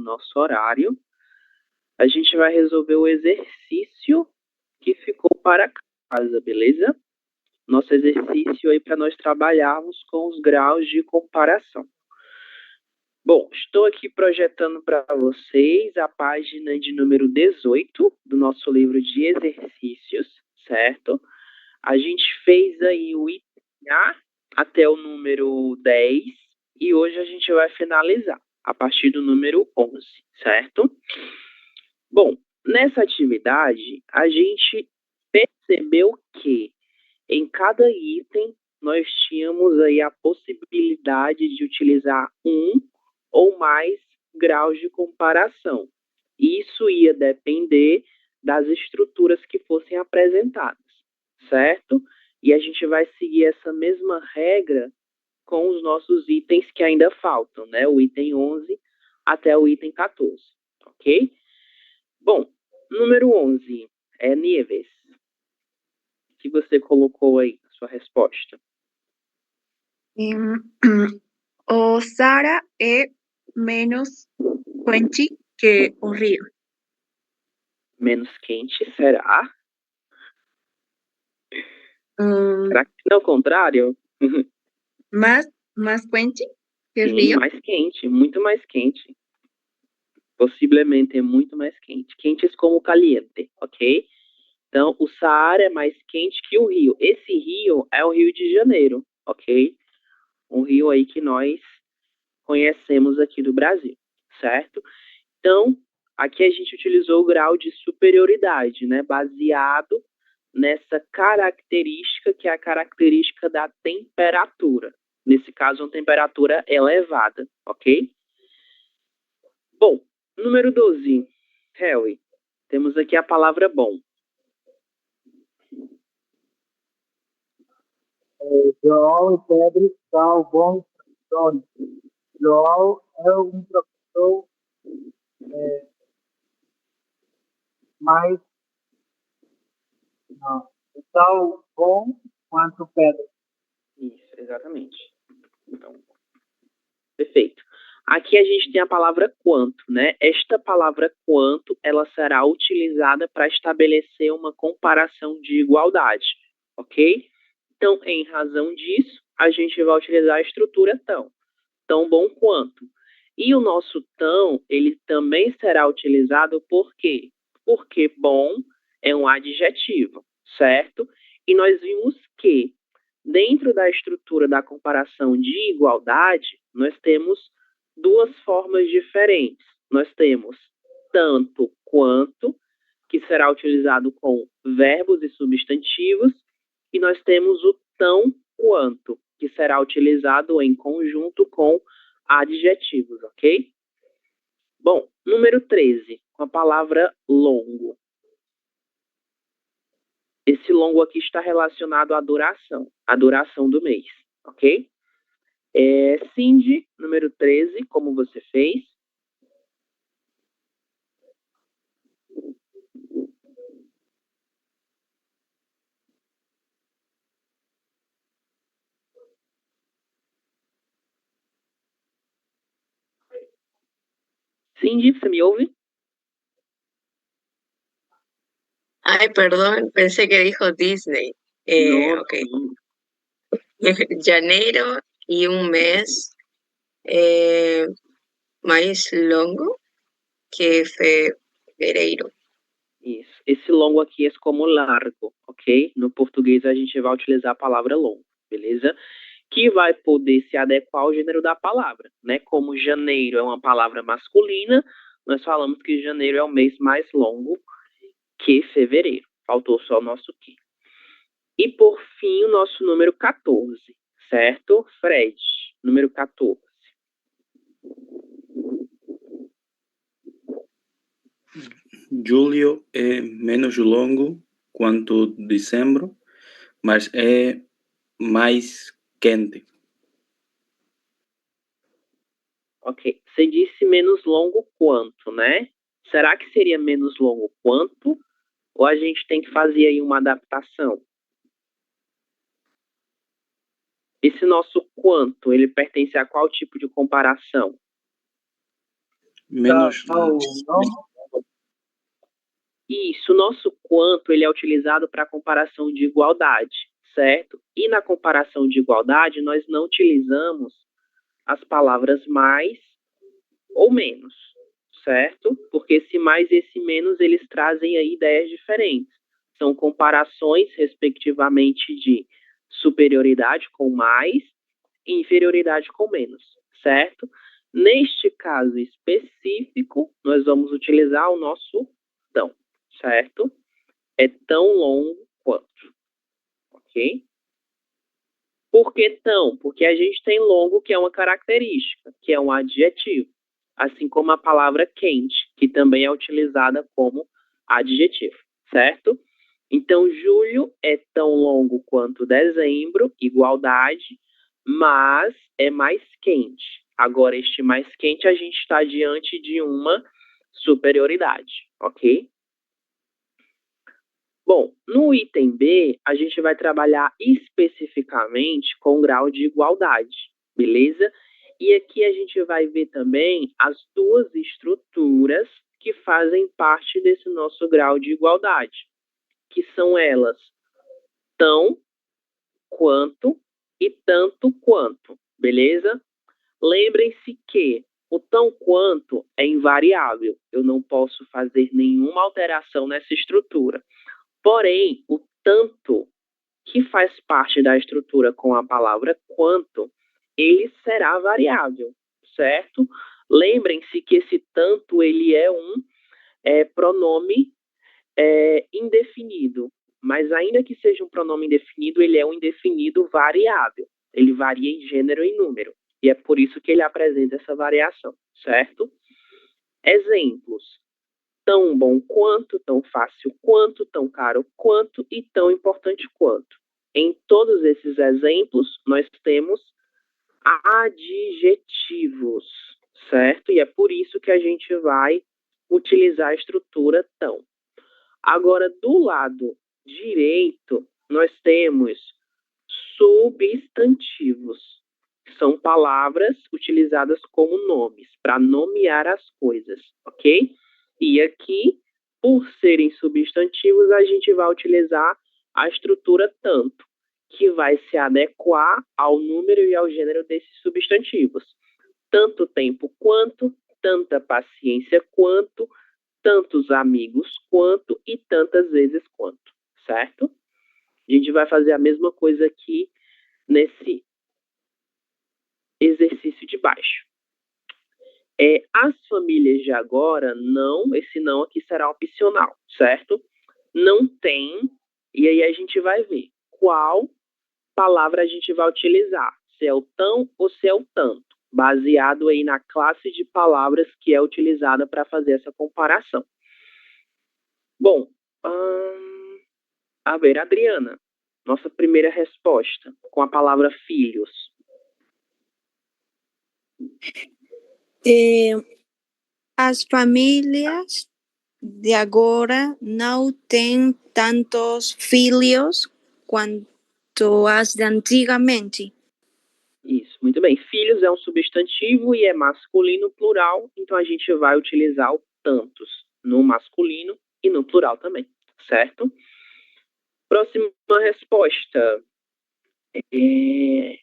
nosso horário, a gente vai resolver o exercício que ficou para casa, beleza? Nosso exercício aí para nós trabalharmos com os graus de comparação. Bom, estou aqui projetando para vocês a página de número 18 do nosso livro de exercícios, certo? A gente fez aí o item A até o número 10 e hoje a gente vai finalizar a partir do número 11, certo? Bom, nessa atividade a gente percebeu que em cada item nós tínhamos aí a possibilidade de utilizar um ou mais graus de comparação. Isso ia depender das estruturas que fossem apresentadas, certo? E a gente vai seguir essa mesma regra com os nossos itens que ainda faltam, né? O item 11 até o item 14, ok? Bom, número 11, Nieves, que você colocou aí na sua resposta? O Sara é menos quente que o rio. Menos quente, será? Será que não é o contrário? Mais quente que o Sim, rio? mais quente, muito mais quente. Possivelmente é muito mais quente. Quentes como caliente, ok? Então, o Saara é mais quente que o rio. Esse rio é o Rio de Janeiro, ok? Um rio aí que nós conhecemos aqui do Brasil, certo? Então, aqui a gente utilizou o grau de superioridade, né? Baseado nessa característica, que é a característica da temperatura. Nesse caso, uma temperatura elevada, ok? Bom, número 12, Harry, temos aqui a palavra bom. João e Pedro são bons professores. João é um professor mais tão bom quanto Pedro. Isso, exatamente. Então, perfeito. Aqui a gente tem a palavra quanto, né? Esta palavra quanto, ela será utilizada para estabelecer uma comparação de igualdade, ok? Então, em razão disso, a gente vai utilizar a estrutura tão. Tão bom quanto. E o nosso tão, ele também será utilizado por quê? Porque bom é um adjetivo, certo? E nós vimos que dentro da estrutura da comparação de igualdade, nós temos duas formas diferentes. Nós temos tanto quanto, que será utilizado com verbos e substantivos, e nós temos o tão quanto, que será utilizado em conjunto com adjetivos, ok? Bom, número 13, com a palavra longo. Esse longo aqui está relacionado à duração do mês, ok? Cindy, número 13, como você fez? Cindy, você me ouve? Ay, perdón, pensé que dijo Disney. No, Ok. Janeiro y un mes más longo que fevereiro. Isso. Esse longo aqui é como largo, ok? No português a gente vai utilizar a palavra longo, beleza? Que vai poder se adequar ao gênero da palavra, né? Como janeiro é uma palavra masculina, nós falamos que janeiro é o mês mais longo que fevereiro. Faltou só o nosso que. E por fim, o nosso número 14, certo? Fred, número 14. Julho é menos longo quanto dezembro, mas é mais quente. Ok. Você disse menos longo quanto, né? Será que seria menos longo quanto? Ou a gente tem que fazer aí uma adaptação? Esse nosso quanto, ele pertence a qual tipo de comparação? Menos Não, não. Isso, o nosso quanto ele é utilizado para comparação de igualdade, certo? E na comparação de igualdade, nós não utilizamos as palavras mais ou menos, certo? Porque esse mais e esse menos, eles trazem aí ideias diferentes. São comparações, respectivamente, de superioridade com mais e inferioridade com menos, certo? Neste caso específico, nós vamos utilizar o nosso tão, certo? É tão longo quanto, ok? Por que tão? Porque a gente tem longo, que é uma característica, que é um adjetivo, assim como a palavra quente, que também é utilizada como adjetivo, certo? Então, julho é tão longo quanto dezembro, igualdade, mas é mais quente. Agora, este mais quente, a gente está diante de uma superioridade, ok? Bom, no item B, a gente vai trabalhar especificamente com o grau de igualdade, beleza? E aqui a gente vai ver também as duas estruturas que fazem parte desse nosso grau de igualdade, que são elas tão, quanto e tanto quanto, beleza? Lembrem-se que o tão quanto é invariável, eu não posso fazer nenhuma alteração nessa estrutura. Porém, o tanto que faz parte da estrutura com a palavra quanto, ele será variável, certo? Lembrem-se que esse tanto ele é um pronome indefinido, mas ainda que seja um pronome indefinido, ele é um indefinido variável. Ele varia em gênero e número, e é por isso que ele apresenta essa variação, certo? Exemplos: tão bom quanto, tão fácil quanto, tão caro quanto e tão importante quanto. Em todos esses exemplos, nós temos adjetivos, certo? E é por isso que a gente vai utilizar a estrutura tão. Agora, do lado direito, nós temos substantivos, que são palavras utilizadas como nomes, para nomear as coisas, ok? E aqui, por serem substantivos, a gente vai utilizar a estrutura tanto, que vai se adequar ao número e ao gênero desses substantivos. Tanto tempo quanto, tanta paciência quanto, tantos amigos quanto e tantas vezes quanto, certo? A gente vai fazer a mesma coisa aqui nesse exercício de baixo. As famílias de agora, não, esse não aqui será opcional, certo? Não tem, e aí a gente vai ver qual palavra a gente vai utilizar, se é o tão ou se é o tanto, baseado aí na classe de palavras que é utilizada para fazer essa comparação. Bom, a ver, Adriana, nossa primeira resposta com a palavra filhos. As famílias de agora não têm tantos filhos quanto as de antigamente. Isso, muito bem. Filhos é um substantivo e é masculino plural, então a gente vai utilizar o tantos no masculino e no plural também, certo? Próxima resposta.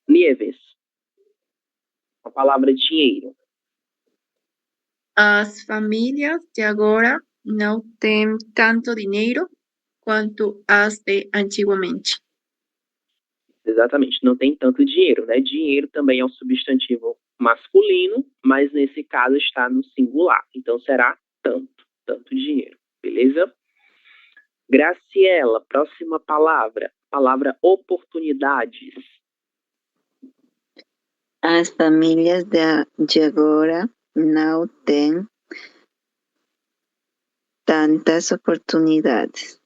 Nieves. A palavra dinheiro. As famílias de agora não têm tanto dinheiro quanto as de antigamente. Exatamente, não tem tanto dinheiro, né? Dinheiro também é um substantivo masculino, mas nesse caso está no singular. Então será tanto dinheiro, beleza? Graciela, próxima palavra. Palavra oportunidades. As famílias de agora não têm tantas oportunidades.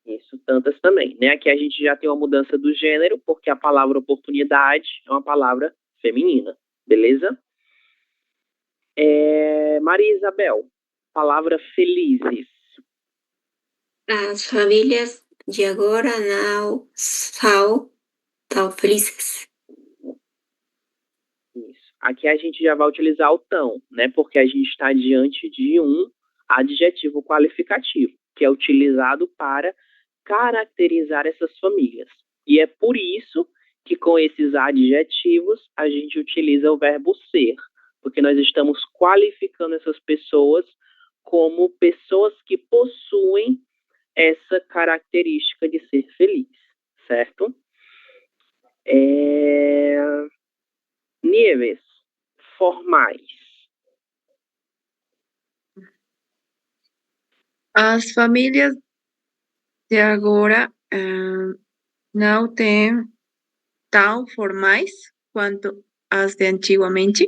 Isso, tantas também, né? Aqui a gente já tem uma mudança do gênero, porque a palavra oportunidade é uma palavra feminina, beleza? Maria Isabel, palavra felizes. As famílias de agora não são tão felizes. Isso. aqui a gente já vai utilizar o tão, né? Porque a gente está diante de um adjetivo qualificativo, que é utilizado para caracterizar essas famílias. E é por isso que com esses adjetivos a gente utiliza o verbo ser, porque nós estamos qualificando essas pessoas como pessoas que possuem essa característica de ser feliz, certo? Nieves, formais. As famílias de agora não têm tão formais quanto as de antigamente.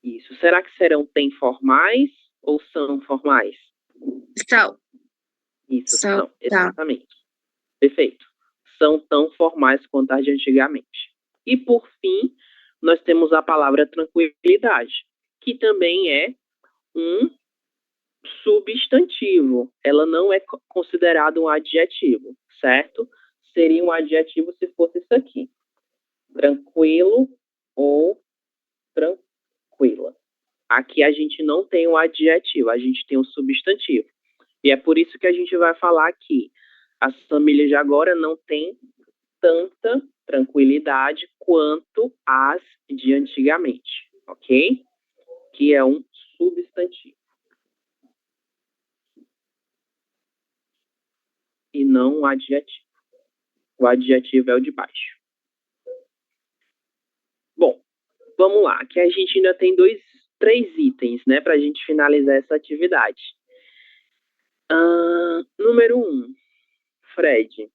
Isso. Será que serão tem formais ou são formais? São. Isso, São, são. tá. Exatamente. Perfeito. São tão formais quanto as de antigamente. E, por fim, nós temos a palavra tranquilidade, que também é um substantivo. Ela não é considerada um adjetivo, certo? Seria um adjetivo se fosse isso aqui. Tranquilo ou tranquila. Aqui a gente não tem um adjetivo, a gente tem um substantivo. E é por isso que a gente vai falar que as famílias de agora não têm tanta tranquilidade quanto as de antigamente, ok? Que é um substantivo. E não um adjetivo. O adjetivo é o de baixo. Bom, vamos lá. Aqui a gente ainda tem três itens, né, para a gente finalizar essa atividade. Número 1, Fred.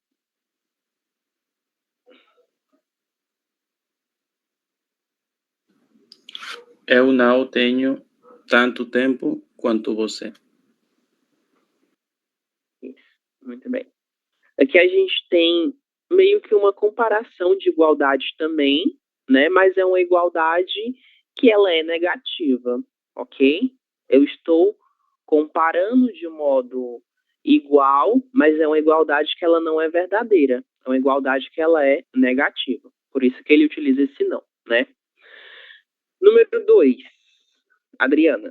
Eu não tenho tanto tempo quanto você. Isso, muito bem. Aqui a gente tem meio que uma comparação de igualdade também, né? Mas é uma igualdade que ela é negativa, ok? Eu estou comparando de modo igual, mas é uma igualdade que ela não é verdadeira. É uma igualdade que ela é negativa. Por isso que ele utiliza esse não, né? Número 2, Adriana.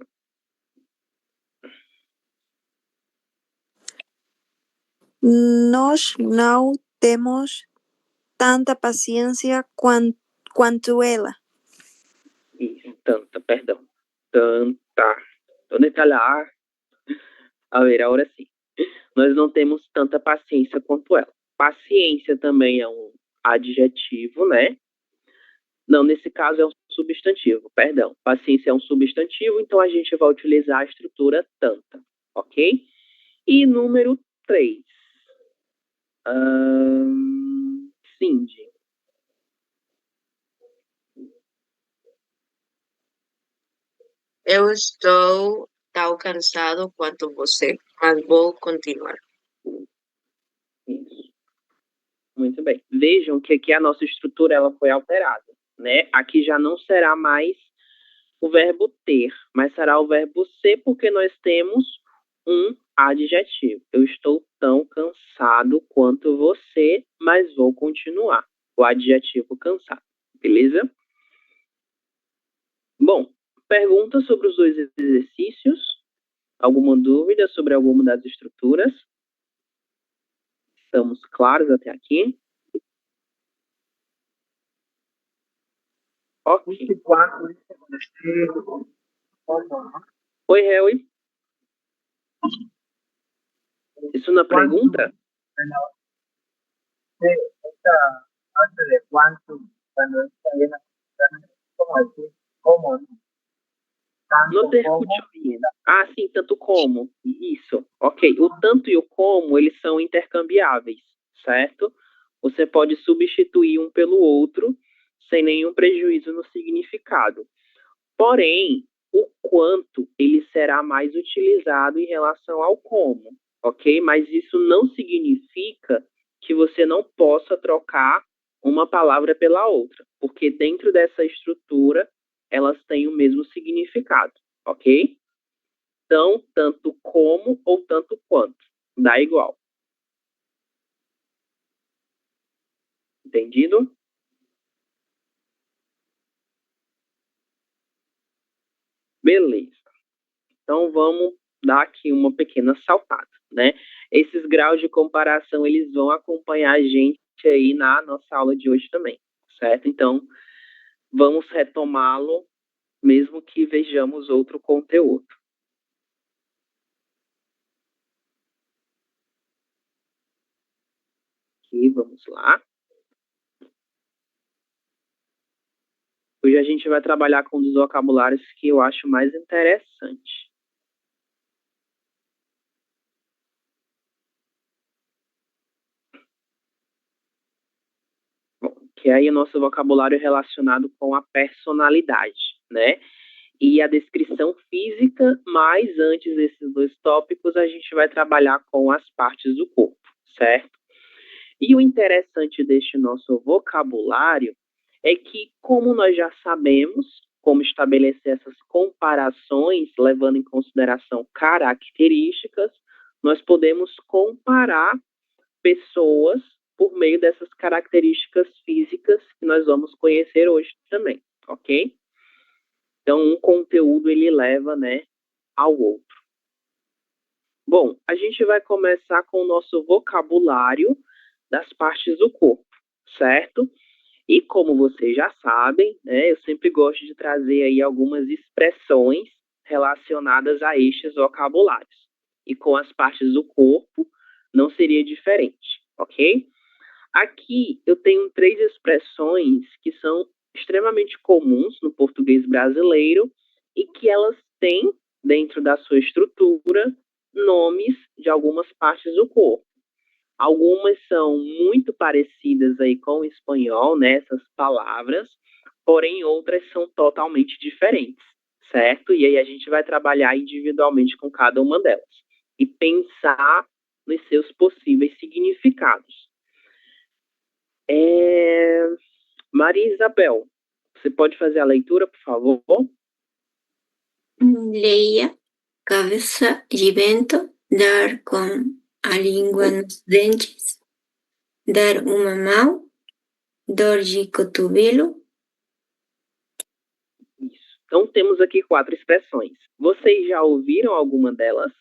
Nós não temos tanta paciência quanto ela. Isso, tanta, perdão. Tanta. Onde está lá? A ver, agora sim. Nós não temos tanta paciência quanto ela. Paciência também é um adjetivo, né? Não, nesse caso é um substantivo, perdão. Paciência é um substantivo, então a gente vai utilizar a estrutura tanta, ok? E número 3. Cindy. Eu estou tão cansado quanto você, mas vou continuar. Isso. Muito bem. Vejam que aqui a nossa estrutura ela foi alterada, né? Aqui já não será mais o verbo ter, mas será o verbo ser, porque nós temos um adjetivo. Eu estou tão cansado quanto você, mas vou continuar. O adjetivo cansado, beleza? Bom, pergunta sobre os dois exercícios? Alguma dúvida sobre alguma das estruturas? Estamos claros até aqui? Ok. 24 destino, como, Oi, Harry. Isso na pergunta? sí, esta parte de cuánto, cuando está bien, como decir, cómo, ¿no? Tanto Não te como, escute ouvindo. Ah, sim, tanto como. Isso. Ok. O tanto e o como, eles são intercambiáveis, certo? Você pode substituir um pelo outro sem nenhum prejuízo no significado. Porém, o quanto ele será mais utilizado em relação ao como, ok? Mas isso não significa que você não possa trocar uma palavra pela outra, porque dentro dessa estrutura elas têm o mesmo significado, ok? Então, tanto como ou tanto quanto, dá igual. Entendido? Beleza. Então, vamos dar aqui uma pequena saltada, né? Esses graus de comparação, eles vão acompanhar a gente aí na nossa aula de hoje também, certo? Então, vamos retomá-lo, mesmo que vejamos outro conteúdo. Aqui, vamos lá. Hoje a gente vai trabalhar com um dos vocabulários que eu acho mais interessante. Bom, que é aí o nosso vocabulário relacionado com a personalidade, né? E a descrição física, mas antes desses dois tópicos, a gente vai trabalhar com as partes do corpo, certo? E o interessante deste nosso vocabulário é que, como nós já sabemos como estabelecer essas comparações, levando em consideração características, nós podemos comparar pessoas por meio dessas características físicas que nós vamos conhecer hoje também, ok? Então, um conteúdo, ele leva, né, ao outro. Bom, a gente vai começar com o nosso vocabulário das partes do corpo, certo? E como vocês já sabem, né, eu sempre gosto de trazer aí algumas expressões relacionadas a estes vocabulários. E com as partes do corpo não seria diferente, ok? Aqui eu tenho 3 expressões que são extremamente comuns no português brasileiro e que elas têm, dentro da sua estrutura, nomes de algumas partes do corpo. Algumas são muito parecidas aí com o espanhol, né, essas palavras, porém outras são totalmente diferentes, certo? E aí a gente vai trabalhar individualmente com cada uma delas e pensar nos seus possíveis significados. Maria Isabel, você pode fazer a leitura, por favor? Leia, cabeça de vento, dar com a língua nos dentes, dar uma mão, dor de cotovelo. Isso. Então temos aqui 4 expressões. Vocês já ouviram alguma delas?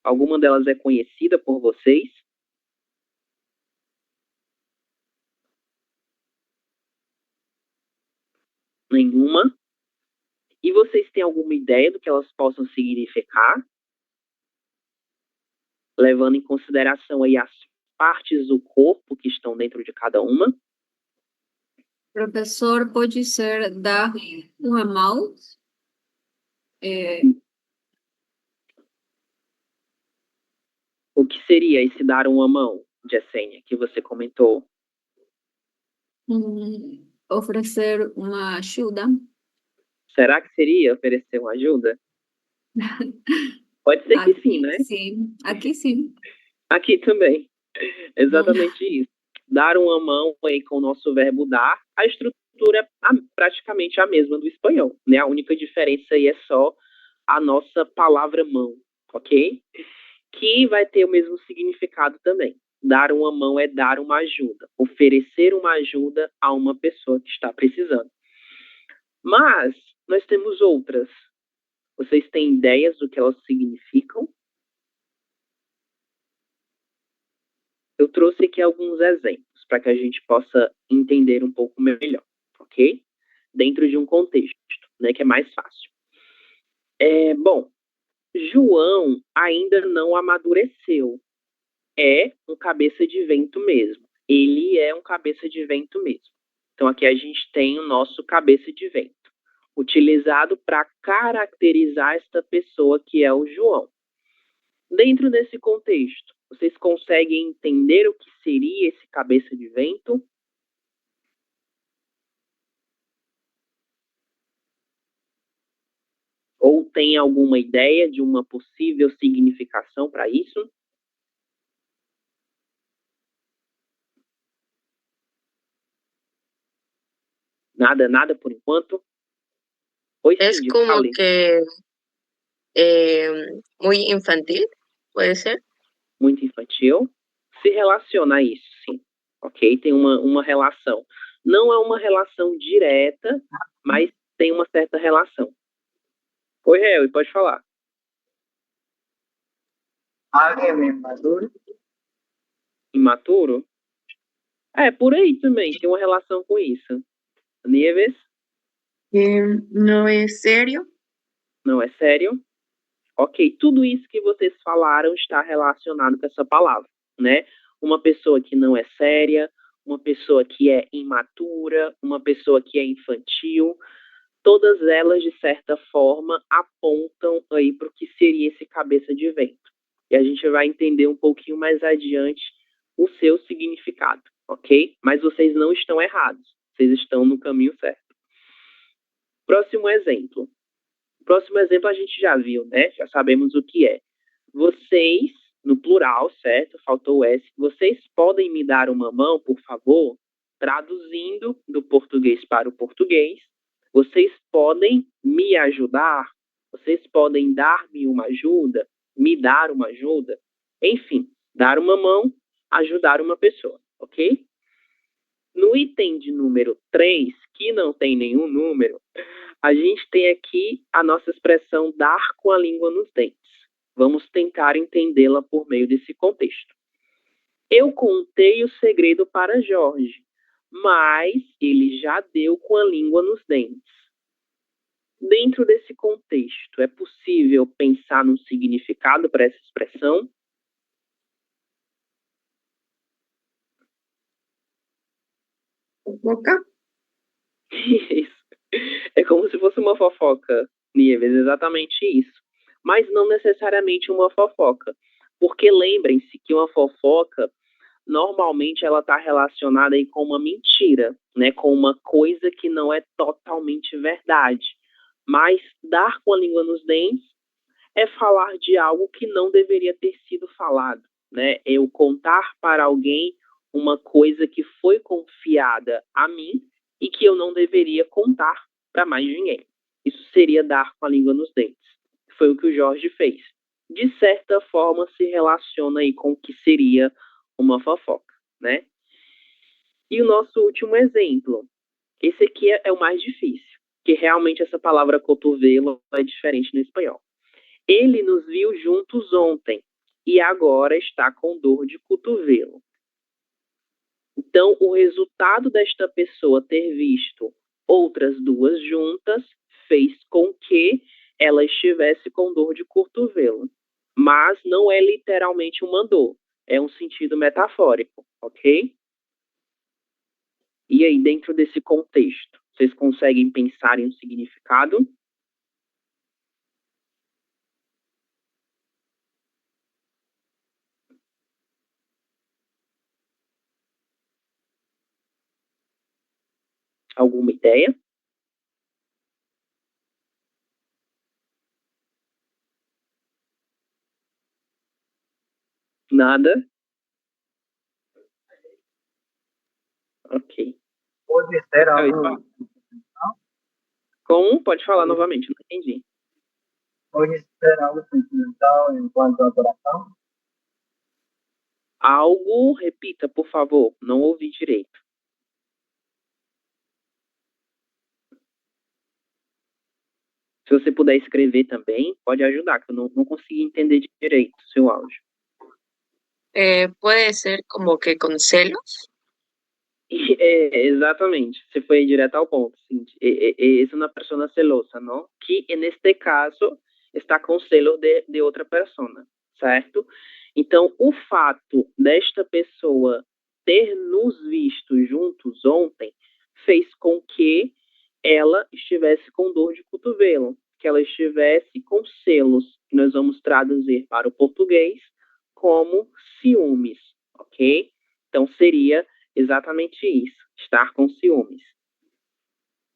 Alguma delas é conhecida por vocês? Nenhuma? E vocês têm alguma ideia do que elas possam significar? Levando em consideração aí as partes do corpo que estão dentro de cada uma. Professor, pode ser dar uma mão? O que seria esse dar uma mão, Jessênia, que você comentou? Oferecer uma ajuda? Será que seria oferecer uma ajuda? Pode ser Aqui, que sim, né? Sim, aqui sim. Aqui também. Exatamente isso. Dar uma mão aí com o nosso verbo dar, a estrutura é praticamente a mesma do espanhol, né? A única diferença aí é só a nossa palavra mão, ok? Que vai ter o mesmo significado também. Dar uma mão é dar uma ajuda, oferecer uma ajuda a uma pessoa que está precisando. Mas nós temos outras. Vocês têm ideias do que elas significam? Eu trouxe aqui alguns exemplos para que a gente possa entender um pouco melhor, ok? Dentro de um contexto, né, que é mais fácil. Bom, João ainda não amadureceu. É um cabeça de vento mesmo. Ele é um cabeça de vento mesmo. Então aqui a gente tem o nosso cabeça de vento, utilizado para caracterizar esta pessoa que é o João. Dentro desse contexto, vocês conseguem entender o que seria esse cabeça de vento? Ou tem alguma ideia de uma possível significação para isso? Nada por enquanto? Oi, Es Cindy, como fale. que muy infantil, ¿puede ser? Muito infantil. Se relaciona a isso, sim. Ok? Tem uma relação. Não é uma relação direta, mas tem uma certa relação. Oi, Harry, pode falar. Alguien inmaduro. Imaturo? É, por aí também, tem uma relação com isso. Nieves, No es serio. não é sério? Ok, tudo isso que vocês falaram está relacionado com essa palavra, né? Uma pessoa que não é séria, uma pessoa que é imatura, uma pessoa que é infantil, todas elas, de certa forma, apontam aí para o que seria esse cabeça de vento. E a gente vai entender um pouquinho mais adiante o seu significado, ok? Mas vocês não estão errados, vocês estão no caminho certo. Próximo exemplo. Próximo exemplo a gente já viu, né? Já sabemos o que é. Vocês, no plural, certo? Faltou o S. Vocês podem me dar uma mão, por favor? Traduzindo do português para o português. Vocês podem me ajudar? Vocês podem dar-me uma ajuda? Me dar uma ajuda? Enfim, dar uma mão, ajudar uma pessoa, ok? No item de número 3, que não tem nenhum número, a gente tem aqui a nossa expressão dar com a língua nos dentes. Vamos tentar entendê-la por meio desse contexto. Eu contei o segredo para Jorge, mas ele já deu com a língua nos dentes. Dentro desse contexto, é possível pensar num significado para essa expressão? Boca. Isso. É como se fosse uma fofoca, Nieves, exatamente isso. Mas não necessariamente uma fofoca. Porque lembrem-se que uma fofoca, normalmente ela está relacionada aí com uma mentira, né? Com uma coisa que não é totalmente verdade. Mas dar com a língua nos dentes é falar de algo que não deveria ter sido falado, né? Eu contar para alguém uma coisa que foi confiada a mim e que eu não deveria contar para mais ninguém. Isso seria dar com a língua nos dentes. Foi o que o Jorge fez. De certa forma, se relaciona aí com o que seria uma fofoca, né? E o nosso último exemplo. Esse aqui é o mais difícil, porque realmente essa palavra cotovelo é diferente no espanhol. Ele nos viu juntos ontem e agora está com dor de cotovelo. Então, o resultado desta pessoa ter visto outras duas juntas fez com que ela estivesse com dor de cotovelo. Mas não é literalmente uma dor, é um sentido metafórico, ok? E aí, dentro desse contexto, vocês conseguem pensar em um significado? Alguma ideia? Nada? Ok. Puede ser algo, Como? Pode falar novamente, não entendi. puede ser algo sentimental en cuanto al corazón. Algo, repita, por favor, não ouvi direito. Se você puder escrever também, pode ajudar, que eu não consegui entender direito o seu áudio. Puede ser como que con celos. Exatamente, você foi direto ao ponto. Sim. Es una persona celosa, ¿no? Que, en este caso, está com celos de outra persona, certo? Então, o fato desta pessoa ter nos visto juntos ontem fez com que ela estivesse com dor de cotovelo, que ela estivesse com celos, que nós vamos traduzir para o português como ciúmes, ok? Então, seria exatamente isso, estar com ciúmes.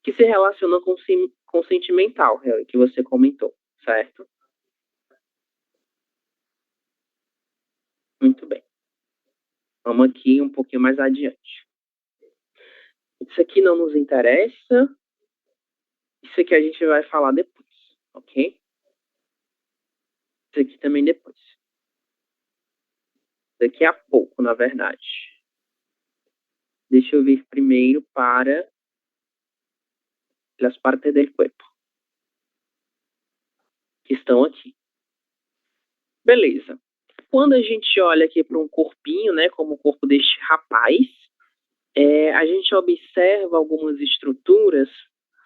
Que se relaciona com sentimental, Harry, que você comentou, certo? Muito bem. Vamos aqui um pouquinho mais adiante. Isso aqui não nos interessa. Isso aqui a gente vai falar depois, ok? Isso aqui também depois. Daqui a pouco, na verdade. Deixa eu ver primeiro para as partes do corpo que estão aqui. Beleza. Quando a gente olha aqui para um corpinho, né, como o corpo deste rapaz, a gente observa algumas estruturas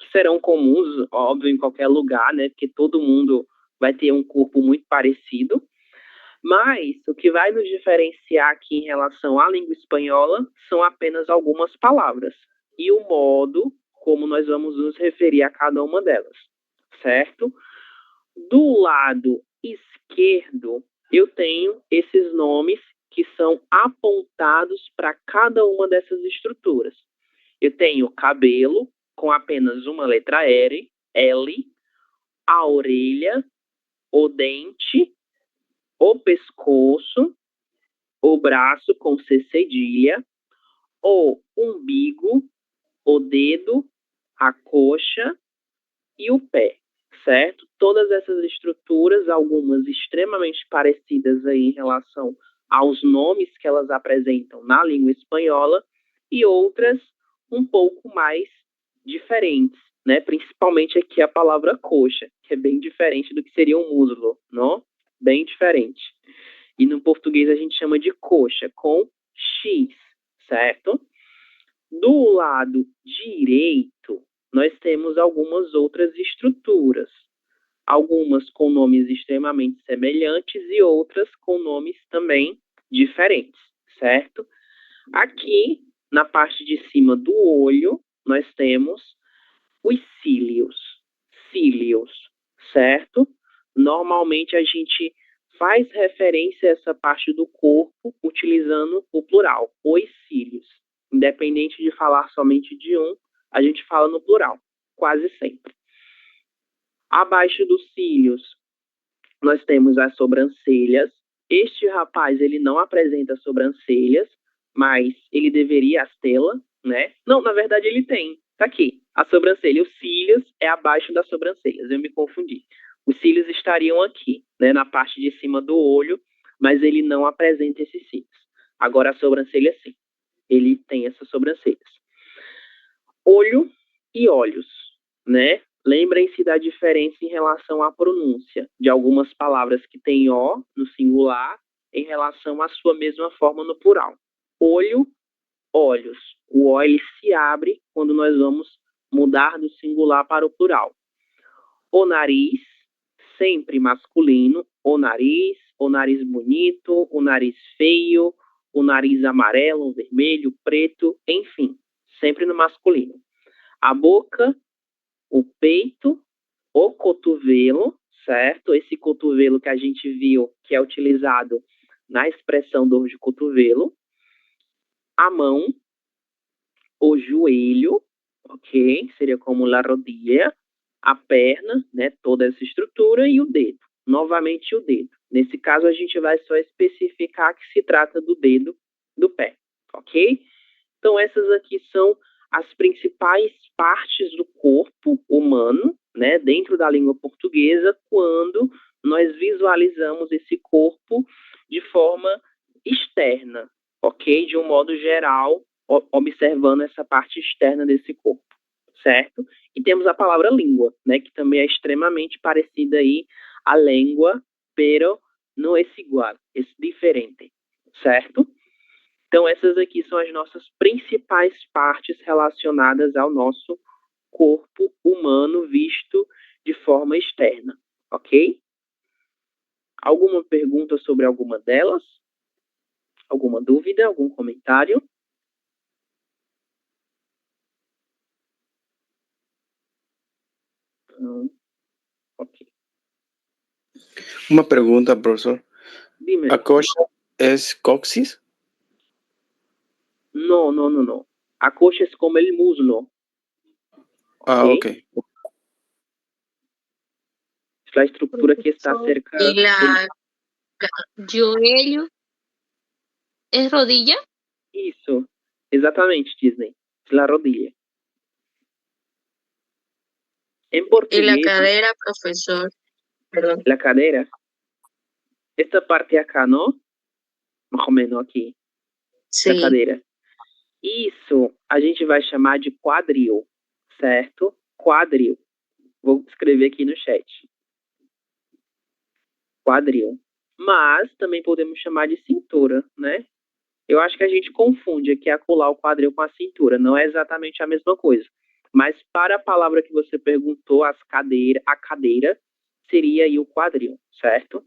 que serão comuns, óbvio, em qualquer lugar, né, porque todo mundo vai ter um corpo muito parecido. Mas o que vai nos diferenciar aqui em relação à língua espanhola são apenas algumas palavras e o modo como nós vamos nos referir a cada uma delas, certo? Do lado esquerdo, eu tenho esses nomes que são apontados para cada uma dessas estruturas. Eu tenho cabelo, com apenas uma letra L, a orelha, o dente, o pescoço, o braço com C cedilha, o umbigo, o dedo, a coxa e o pé, certo? Todas essas estruturas, algumas extremamente parecidas aí em relação aos nomes que elas apresentam na língua espanhola e outras um pouco mais diferentes, né? Principalmente aqui a palavra coxa, que é bem diferente do que seria um muslo, não? Bem diferente. E no português a gente chama de coxa, com X, certo? Do lado direito, nós temos algumas outras estruturas. Algumas com nomes extremamente semelhantes e outras com nomes também diferentes, certo? Aqui, na parte de cima do olho, nós temos os cílios, certo? Normalmente a gente faz referência a essa parte do corpo utilizando o plural, os cílios. Independente de falar somente de um, a gente fala no plural, quase sempre. Abaixo dos cílios, nós temos as sobrancelhas. Este rapaz, ele não apresenta sobrancelhas, mas ele deveria tê-la, né? Não, na verdade ele tem. Tá aqui, a sobrancelha. Os cílios é abaixo das sobrancelhas, eu me confundi. Os cílios estariam aqui, né, na parte de cima do olho, mas ele não apresenta esses cílios. Agora a sobrancelha sim, ele tem essas sobrancelhas. Olho e olhos, né? Lembrem-se da diferença em relação à pronúncia de algumas palavras que têm O no singular em relação à sua mesma forma no plural. Olho, olhos. O O ele se abre quando nós vamos mudar do singular para o plural. O nariz, sempre masculino. O nariz bonito, o nariz feio, o nariz amarelo, vermelho, preto, enfim, sempre no masculino. A boca, o peito, o cotovelo, certo? Esse cotovelo que a gente viu que é utilizado na expressão dor de cotovelo. A mão, o joelho, ok? Seria como la rodilla. A perna, né? Toda essa estrutura e o dedo. Novamente o dedo. Nesse caso, a gente vai só especificar que se trata do dedo do pé, ok? Então, essas aqui são as principais partes do corpo humano, né, dentro da língua portuguesa, quando nós visualizamos esse corpo de forma externa, ok? De um modo geral, observando essa parte externa desse corpo, certo? E temos a palavra língua, né, que também é extremamente parecida aí à língua, pero no es igual, é diferente, certo? Então, essas aqui são as nossas principais partes relacionadas ao nosso corpo humano visto de forma externa, ok? Alguma pergunta sobre alguma delas? Alguma dúvida? Algum comentário? Não. Ok. Uma pergunta, professor. Dime. ¿A coxa é coxis? No. A coxa é como el muslo. Ah, ok. Es la estructura que está cerca Y la joelho es rodilla. Isso, exatamente, Disney. Es la rodilla. En Y portugués, la cadera, profesor. Perdón. la cadera. Esta parte acá, ¿no? Más o menos aquí. Sí. La cadera. Isso a gente vai chamar de quadril, certo? Quadril. Vou escrever aqui no chat. Quadril. Mas também podemos chamar de cintura, né? Eu acho que a gente confunde aqui acolá o quadril com a cintura. Não é exatamente a mesma coisa. Mas para a palavra que você perguntou, a cadeira, seria aí o quadril, certo?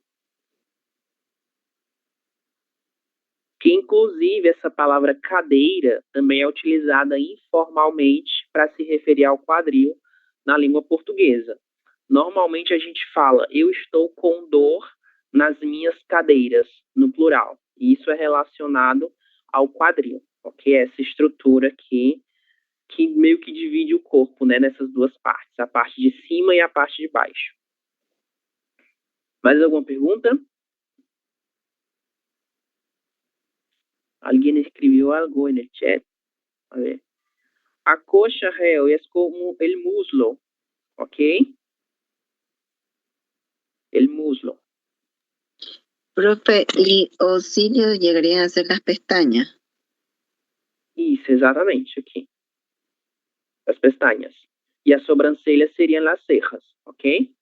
Que inclusive essa palavra cadeira também é utilizada informalmente para se referir ao quadril na língua portuguesa. Normalmente a gente fala, eu estou com dor nas minhas cadeiras, no plural. E isso é relacionado ao quadril, ok? Essa estrutura aqui que meio que divide o corpo, né, nessas duas partes, a parte de cima e a parte de baixo. Mais alguma pergunta? Alguém escreveu algo no chat? A ver. A coxa, Réu, é como el muslo, ok? El muslo. Profe, ¿y los cilios llegarían a ser las pestañas? Isso, exatamente, aqui. As pestañas. E as sobrancelhas seriam as cejas, ok?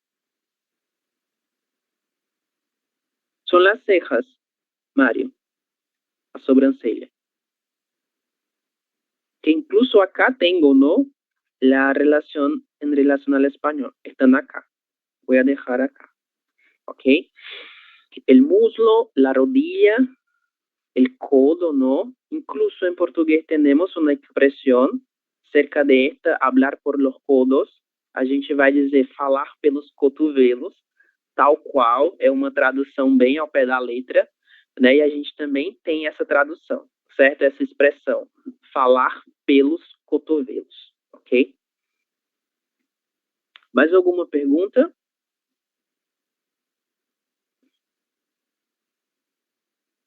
São as cejas, Mário. A sobrancelha. Que incluso acá tengo, ¿no? La relación en relación al español. Están acá. Voy a dejar acá. ¿Ok? El muslo, la rodilla, el codo, ¿no? Incluso en portugués tenemos una expresión cerca de esta, hablar por los codos. A gente vai dizer falar pelos cotovelos, tal qual, é uma tradução bem ao pé da letra, né? E a gente também tem essa tradução, certo? Essa expressão, falar pelos cotovelos, ok? Mais alguma pergunta?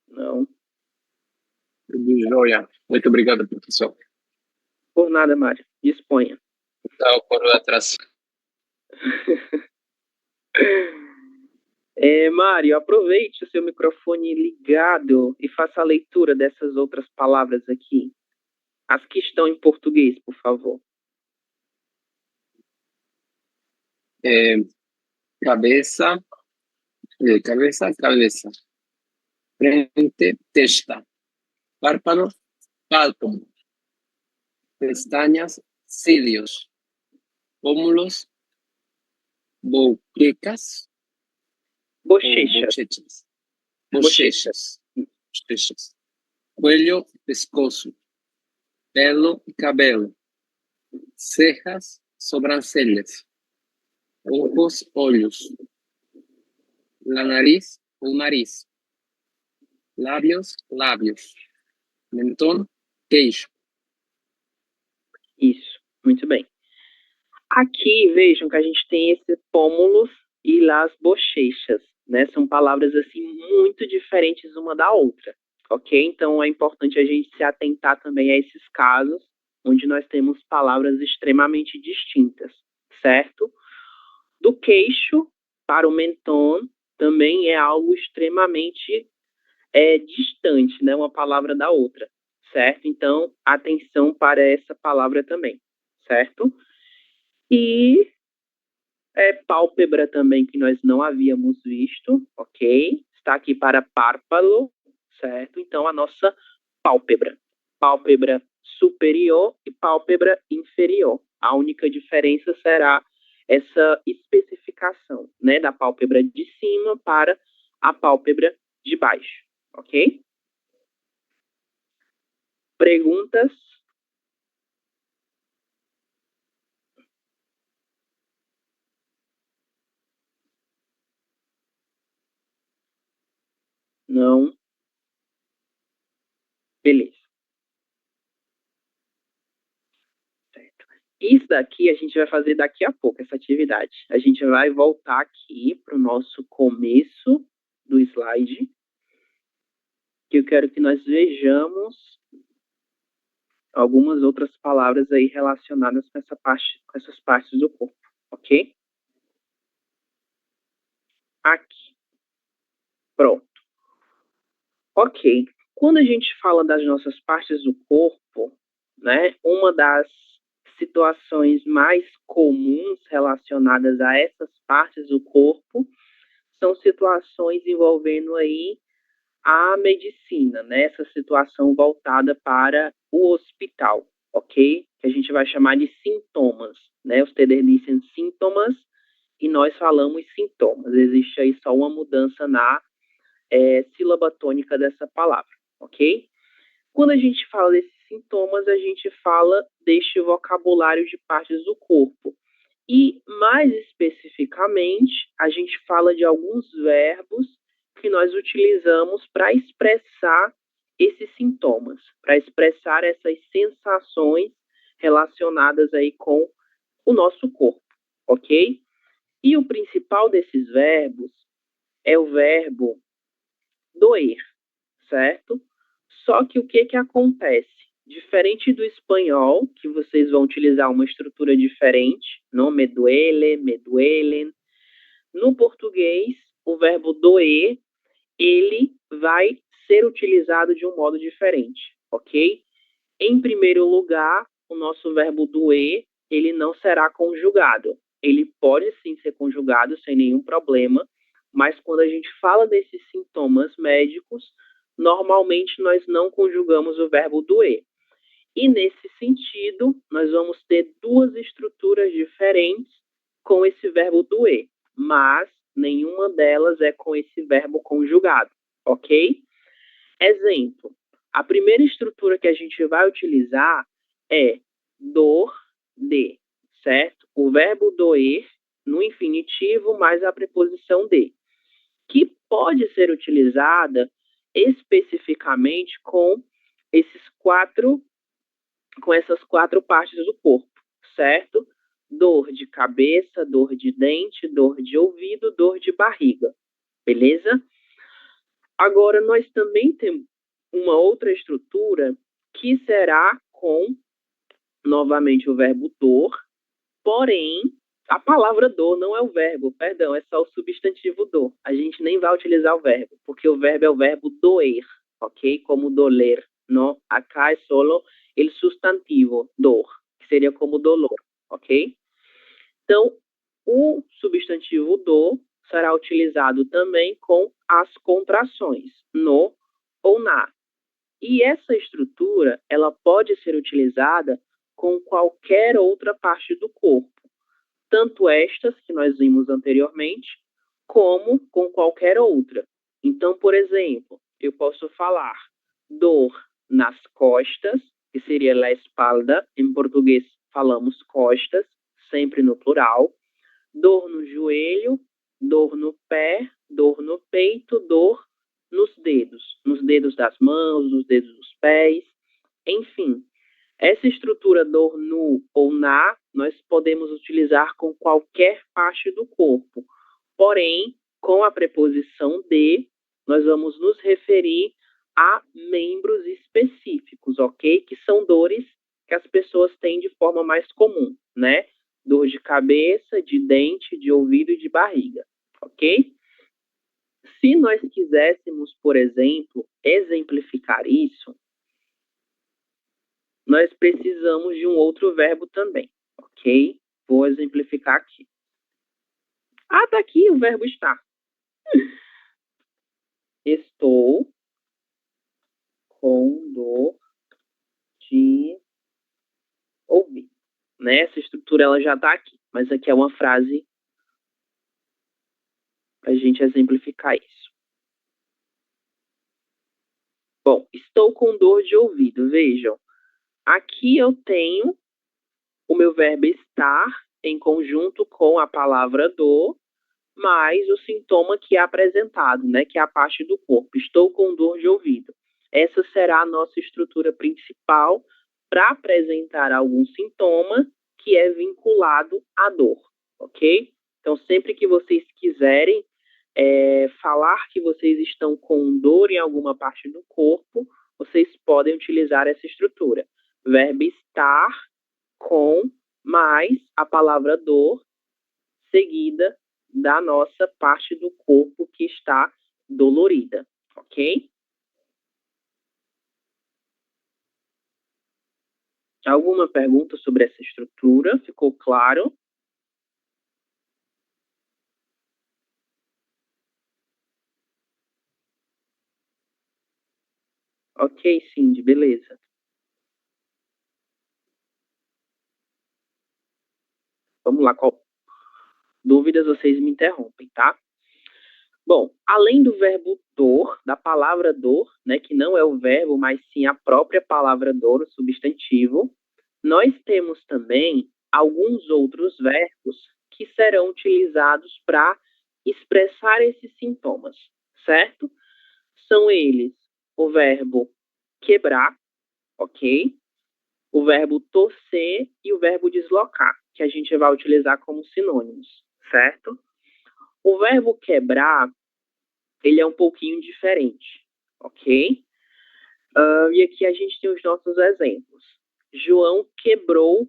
Não. Joia. Muito obrigado, professor. Por nada, Mário. Disponha. Tchau, por atraso. Mário, aproveite o seu microfone ligado e faça a leitura dessas outras palavras aqui. As que estão em português, por favor. Cabeça, cabeça. Frente, testa. Párpado, pálpebra. Pestañas, cilios. Pómulos, boquecas. Bochechas. Bochechas. Cuello, pescoço. Pelo y cabello. Cejas, sobrancelhas. Ojos, olhos. La nariz, o nariz. Lábios, lábios. Mentón, queixo. Isso, muito bem. Aqui, vejam que a gente tem esses pômulos e lá as bochechas, né? São palavras, assim, muito diferentes uma da outra, ok? Então, é importante a gente se atentar também a esses casos onde nós temos palavras extremamente distintas, certo? Do queixo para o mentón também é algo extremamente distante, né? Uma palavra da outra, certo? Então, atenção para essa palavra também, certo? E pálpebra também, que nós não havíamos visto, ok? Está aqui para párpado, certo? Então, a nossa pálpebra. Pálpebra superior e pálpebra inferior. A única diferença será essa especificação, né? Da pálpebra de cima para a pálpebra de baixo, ok? Perguntas? Não. Beleza. Certo. Isso daqui a gente vai fazer daqui a pouco, essa atividade. A gente vai voltar aqui para o nosso começo do slide, que eu quero que nós vejamos algumas outras palavras aí relacionadas com essas partes do corpo, ok? Aqui. Pronto. Ok. Quando a gente fala das nossas partes do corpo, né? Uma das situações mais comuns relacionadas a essas partes do corpo são situações envolvendo aí a medicina, né? Essa situação voltada para o hospital, ok? Que a gente vai chamar de sintomas, né? Ustedes dizem sintomas e nós falamos sintomas. Existe aí só uma mudança na sílaba tônica dessa palavra, ok? Quando a gente fala desses sintomas, a gente fala deste vocabulário de partes do corpo. E, mais especificamente, a gente fala de alguns verbos que nós utilizamos para expressar esses sintomas, para expressar essas sensações relacionadas aí com o nosso corpo, ok? E o principal desses verbos é o verbo doer, certo? Só que o que acontece? Diferente do espanhol, que vocês vão utilizar uma estrutura diferente, no me duele, me duelen. No português, o verbo doer, ele vai ser utilizado de um modo diferente, ok? Em primeiro lugar, o nosso verbo doer, ele não será conjugado. Ele pode sim ser conjugado sem nenhum problema, mas quando a gente fala desses sintomas médicos, normalmente nós não conjugamos o verbo doer. E nesse sentido, nós vamos ter duas estruturas diferentes com esse verbo doer, mas nenhuma delas é com esse verbo conjugado, ok? Exemplo, a primeira estrutura que a gente vai utilizar é dor de, certo? O verbo doer no infinitivo mais a preposição de, que pode ser utilizada especificamente com essas quatro partes do corpo, certo? Dor de cabeça, dor de dente, dor de ouvido, dor de barriga, beleza? Agora, nós também temos uma outra estrutura que será com, novamente, o verbo dor, porém, a palavra dor não é o verbo, perdão, é só o substantivo dor. A gente nem vai utilizar o verbo, porque o verbo é o verbo doer, ok? Como doler, não? Acá é solo el sustantivo, dor, que seria como dolor, ok? Então, o substantivo dor será utilizado também com as contrações, no ou na. E essa estrutura, ela pode ser utilizada com qualquer outra parte do corpo, tanto estas que nós vimos anteriormente, como com qualquer outra. Então, por exemplo, eu posso falar dor nas costas, que seria la espalda, em português falamos costas, sempre no plural, dor no joelho, dor no pé, dor no peito, dor nos dedos das mãos, nos dedos dos pés, enfim. Essa estrutura dor no ou na, nós podemos utilizar com qualquer parte do corpo. Porém, com a preposição de, nós vamos nos referir a membros específicos, ok? Que são dores que as pessoas têm de forma mais comum, né? Dor de cabeça, de dente, de ouvido e de barriga, ok? Se nós quiséssemos, por exemplo, exemplificar isso, nós precisamos de um outro verbo também, ok? Vou exemplificar aqui. Ah, tá aqui o verbo estar. Estou com dor de ouvir. Né? Essa estrutura ela já está aqui, mas aqui é uma frase para a gente exemplificar isso. Bom, estou com dor de ouvido. Vejam, aqui eu tenho o meu verbo estar em conjunto com a palavra dor, mais o sintoma que é apresentado, né, que é a parte do corpo. Estou com dor de ouvido. Essa será a nossa estrutura principal para apresentar algum sintoma que é vinculado à dor, ok? Então, sempre que vocês quiserem falar que vocês estão com dor em alguma parte do corpo, vocês podem utilizar essa estrutura. Verbo estar com mais a palavra dor, seguida da nossa parte do corpo que está dolorida, ok? Alguma pergunta sobre essa estrutura? Ficou claro? Ok, Cindy, beleza. Vamos lá, qual dúvidas vocês me interrompem, tá? Bom, além do verbo dor, da palavra dor, né, que não é o verbo, mas sim a própria palavra dor, o substantivo, nós temos também alguns outros verbos que serão utilizados para expressar esses sintomas, certo? São eles o verbo quebrar, ok? O verbo torcer e o verbo deslocar, que a gente vai utilizar como sinônimos, certo? O verbo quebrar, ele é um pouquinho diferente, ok? E aqui a gente tem os nossos exemplos. João quebrou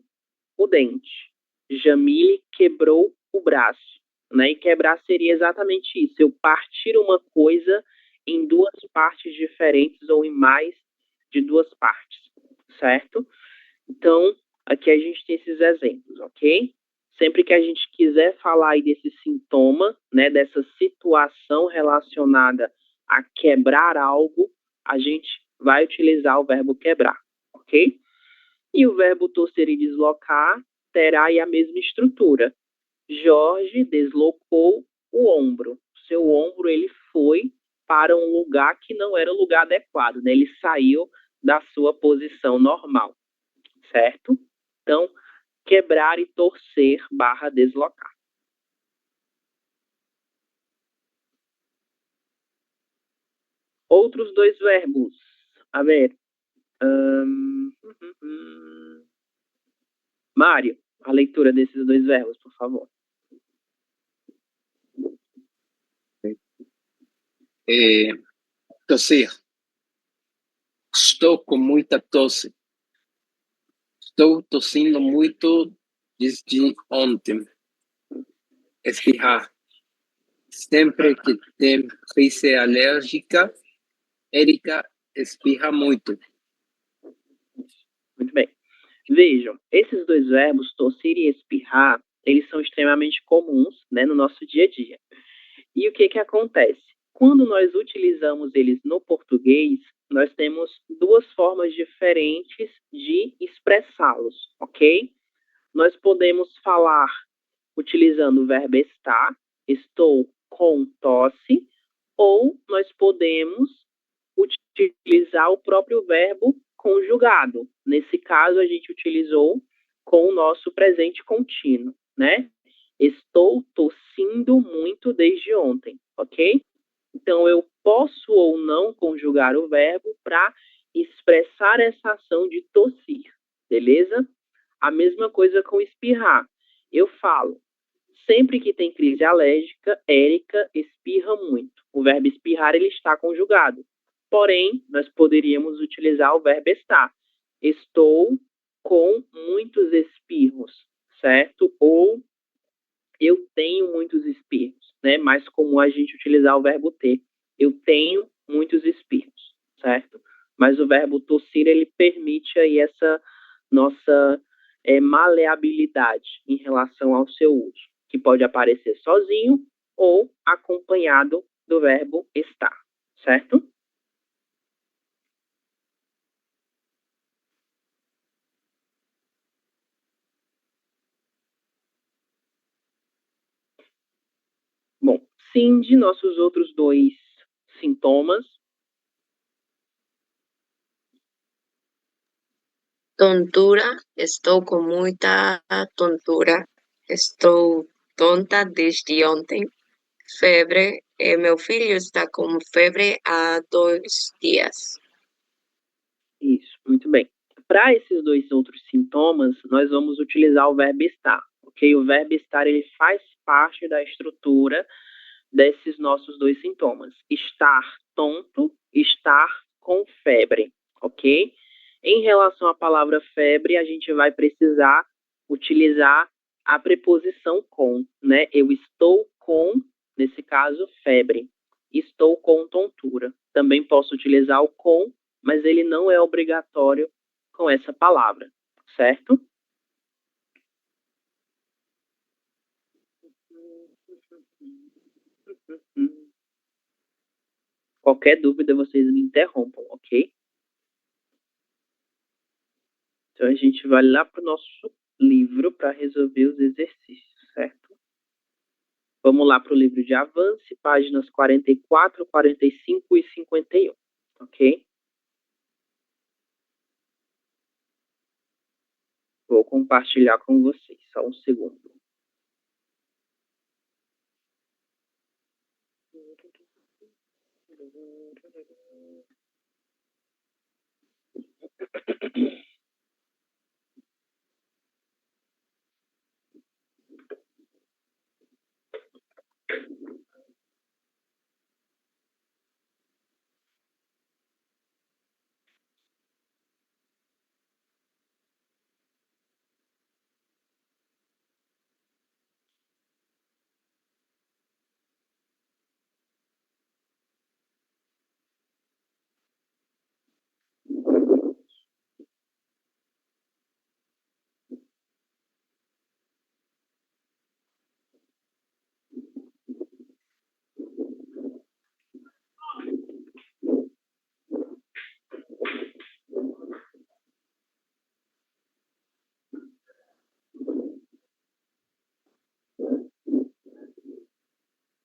o dente. Jamile quebrou o braço. Né? E quebrar seria exatamente isso. Eu partir uma coisa em duas partes diferentes ou em mais de duas partes, certo? Então, aqui a gente tem esses exemplos, ok? Sempre que a gente quiser falar aí desse sintoma, né, dessa situação relacionada a quebrar algo, a gente vai utilizar o verbo quebrar, ok? E o verbo torcer e deslocar terá aí a mesma estrutura. Jorge deslocou o ombro. Seu ombro, ele foi para um lugar que não era o lugar adequado, né? Ele saiu da sua posição normal, certo? Então, quebrar e torcer / deslocar. Outros dois verbos. A ver. Mário, a leitura desses dois verbos, por favor. Tossir. Estou com muita tosse. Estou tossindo muito desde ontem. Espirrar. Sempre que tem crise alérgica, Érica espirra muito. Muito bem. Vejam, esses dois verbos, tossir e espirrar, eles são extremamente comuns, né, no nosso dia a dia. E o que acontece? Quando nós utilizamos eles no português, nós temos duas formas diferentes de expressá-los, ok? Nós podemos falar utilizando o verbo estar, estou com tosse, ou nós podemos utilizar o próprio verbo conjugado. Nesse caso, a gente utilizou com o nosso presente contínuo, né? Estou tossindo muito desde ontem, ok? Então, eu posso ou não conjugar o verbo para expressar essa ação de tossir, beleza? A mesma coisa com espirrar. Eu falo, sempre que tem crise alérgica, Érica espirra muito. O verbo espirrar, ele está conjugado. Porém, nós poderíamos utilizar o verbo estar. Estou com muitos espirros, certo? Ou eu tenho muitos espirros, né? Mais comum a gente utilizar o verbo ter. Eu tenho muitos espirros, certo? Mas o verbo tossir, ele permite aí essa nossa maleabilidade em relação ao seu uso, que pode aparecer sozinho ou acompanhado do verbo estar, certo? Bom, Cindy, nossos outros dois sintomas. Tontura, estou com muita tontura. Estou tonta desde ontem. Febre, meu filho está com febre há 2 dias. Isso, muito bem. Para esses dois outros sintomas, nós vamos utilizar o verbo estar, ok? O verbo estar, ele faz parte da estrutura desses nossos dois sintomas. Estar tonto, estar com febre, ok? Em relação à palavra febre, a gente vai precisar utilizar a preposição com, né? Eu estou com, nesse caso, febre. Estou com tontura. Também posso utilizar o com, mas ele não é obrigatório com essa palavra, certo? Qualquer dúvida, vocês me interrompam, ok? Então, a gente vai lá para o nosso livro para resolver os exercícios, certo? Vamos lá para o livro de Avance, páginas 44, 45 e 51, ok? Vou compartilhar com vocês, só um segundo.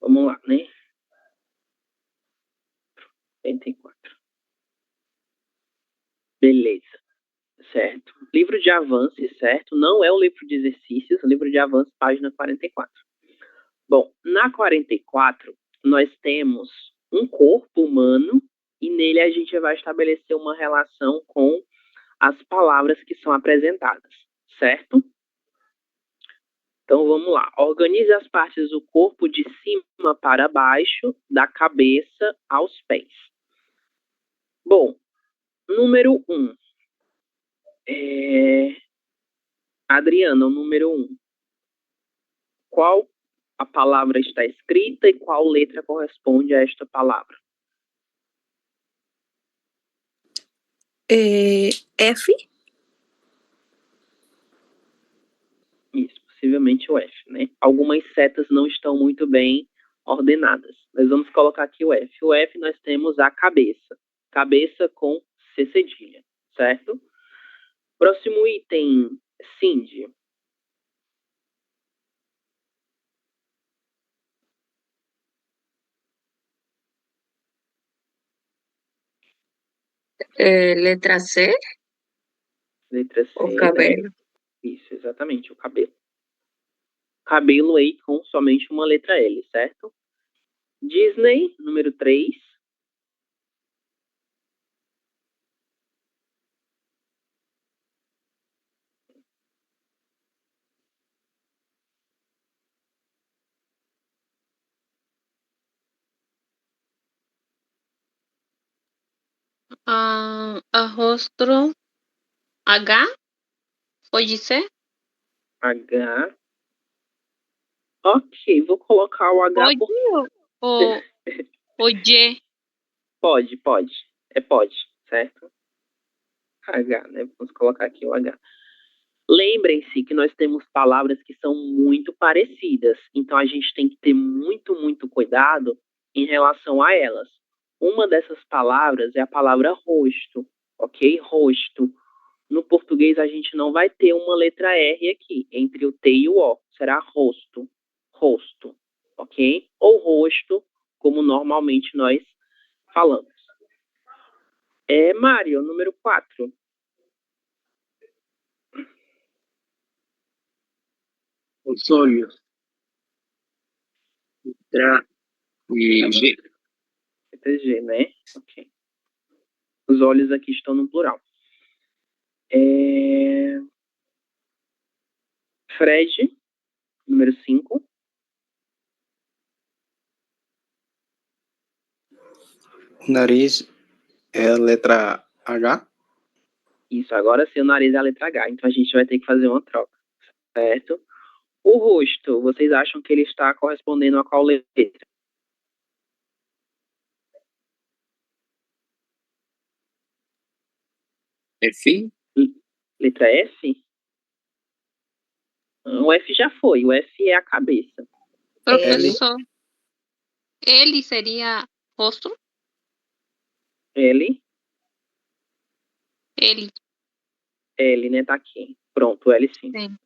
Vamos lá, né? 44. Beleza, certo. Livro de Avance, certo? Não é o livro de exercícios, o livro de Avance, página 44. Bom, na 44, nós temos um corpo humano e nele a gente vai estabelecer uma relação com as palavras que são apresentadas, certo? Então vamos lá. Organize as partes do corpo de cima para baixo, da cabeça aos pés. Bom, número 1. Adriana, o número 1. Qual a palavra está escrita e qual letra corresponde a esta palavra? F. Isso, possivelmente o F, né? Algumas setas não estão muito bem ordenadas. Nós vamos colocar aqui o F. O F nós temos a cabeça. Cabeça com C cedilha, certo? Próximo item, Cindy. Letra C, Letra C. o cabelo. Isso, exatamente, o cabelo. Cabelo aí com somente uma letra L, certo? Disney, número 3. Arrosto H, pode ser? H. Ok, vou colocar o H. Pode ou G? Pode. Pode, certo? H, né? Vamos colocar aqui o H. Lembrem-se que nós temos palavras que são muito parecidas, então a gente tem que ter muito cuidado em relação a elas. Uma dessas palavras é a palavra rosto, ok? Rosto. No português a gente não vai ter uma letra R aqui, entre o T e o O. Será rosto, ok? Ou rosto, como normalmente nós falamos. Mário, número 4. Os olhos. Letra G. Letra G, né? Ok. Os olhos aqui estão no plural. Fred, número 5. Nariz é a letra H. Isso, agora sim o nariz é a letra H, então a gente vai ter que fazer uma troca, certo? O rosto, vocês acham que ele está correspondendo a qual letra? F. Letra F? O F já foi, o F é a cabeça. Professor, ele seria rosto? L, Ele, L, né, tá aqui. Pronto, L sim. sim.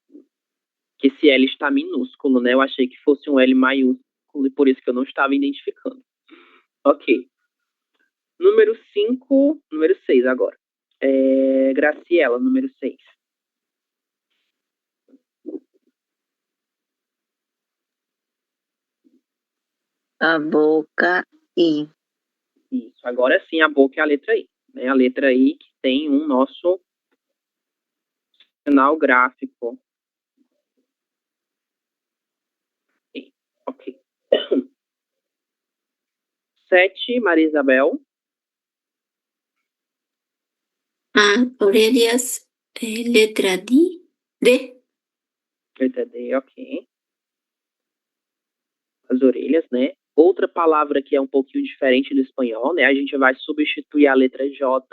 Que esse L está minúsculo, né? Eu achei que fosse um L maiúsculo e por isso que eu não estava identificando. Ok. Número 6 agora. Graciela, número 6. A boca I. Isso, agora sim a boca é a letra I. Né? A letra I que tem um nosso sinal gráfico. Ok. 7, Maria Isabel. Orelhas, letra D. D. Letra D, ok. As orelhas, né? Outra palavra que é um pouquinho diferente do espanhol, né? A gente vai substituir a letra J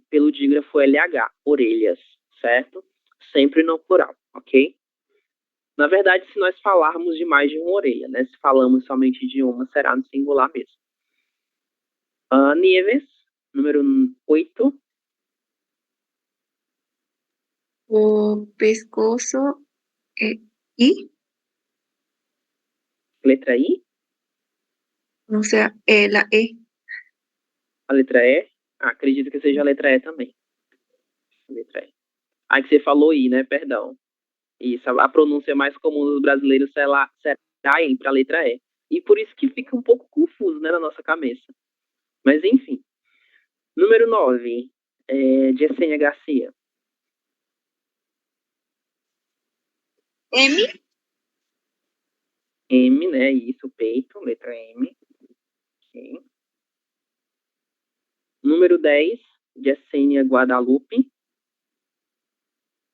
pelo dígrafo LH, orelhas, certo? Sempre no plural, ok? Na verdade, se nós falarmos de mais de uma orelha, né? Se falamos somente de uma, será no singular mesmo. Nieves, número 8. O pescoço é I, Letra I. ou seja, ela é. A letra E. Acredito que seja a letra E também. A letra E. Que você falou I, né? Perdão. Isso, a pronúncia mais comum dos brasileiros será entre a letra E. E por isso que fica um pouco confuso, né, na nossa cabeça. Mas, enfim. Número 9, Jessênia Garcia. M, M, né, isso, peito, letra M. Ok. Número 10, Jessênia Guadalupe.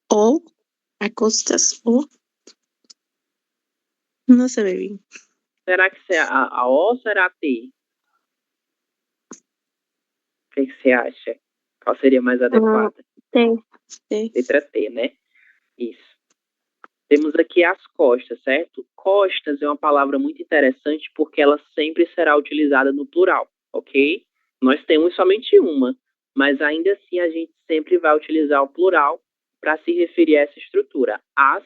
O, a costas, O. Não se ve bien. Será que é a O ou será a T? O que você acha? Qual seria mais adequada? T. Letra T, né? Isso. Temos aqui as costas, certo? Costas é uma palavra muito interessante porque ela sempre será utilizada no plural, ok? Nós temos somente uma, mas ainda assim a gente sempre vai utilizar o plural para se referir a essa estrutura. As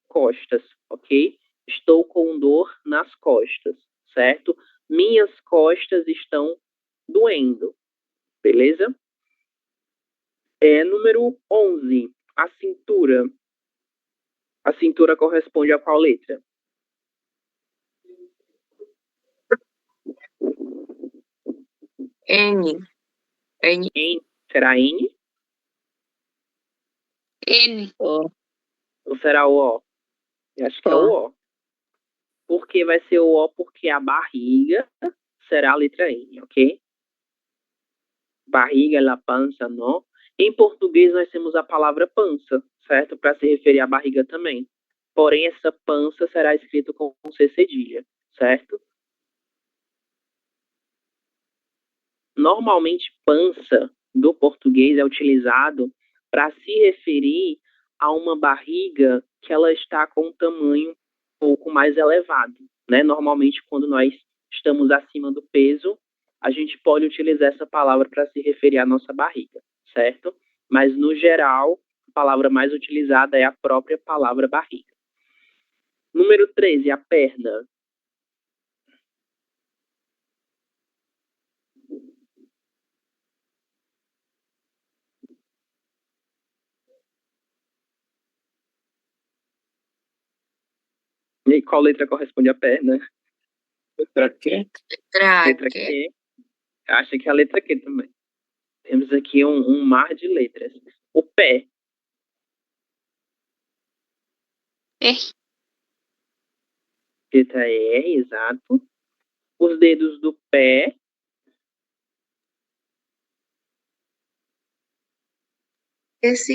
costas, ok? Estou com dor nas costas, certo? Minhas costas estão doendo, beleza? Número 11, a cintura. A cintura corresponde a qual letra? N. N. N. Será N? N. Ou será o O? Eu acho que é o O. Por que vai ser o O? Porque a barriga será a letra N, ok? Barriga, la pança, não. Em português, nós temos a palavra pança, certo? Para se referir à barriga também. Porém, essa pança será escrito com C cedilha, certo? Normalmente, pança do português é utilizado para se referir a uma barriga que ela está com um tamanho um pouco mais elevado, né? Normalmente, quando nós estamos acima do peso, a gente pode utilizar essa palavra para se referir à nossa barriga, certo? Mas, no geral, a palavra mais utilizada é a própria palavra barriga. Número 13, a perna. E qual letra corresponde à perna? Letra Q. Letra Q. Acho que é a letra Q também. Temos aqui um mar de letras. O pé. R. Letra R, exato. Os dedos do pé. S,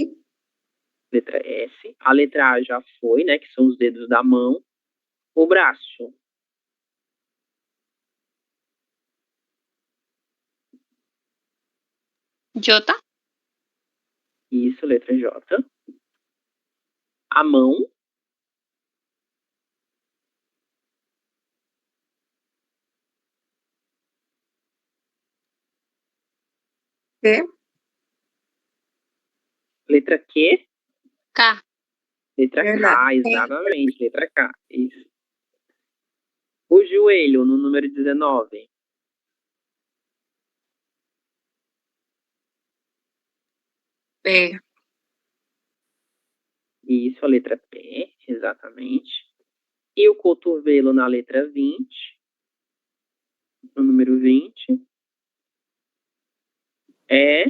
Letra S. A letra A já foi, né? Que são os dedos da mão. O braço. J. Isso, letra J. A mão. Que? Letra Q. K. Letra Verdade. K, exatamente. Letra K. Isso. O joelho, no número 19. P. Isso, a letra P, exatamente. E o cotovelo na letra 20. No número 20. É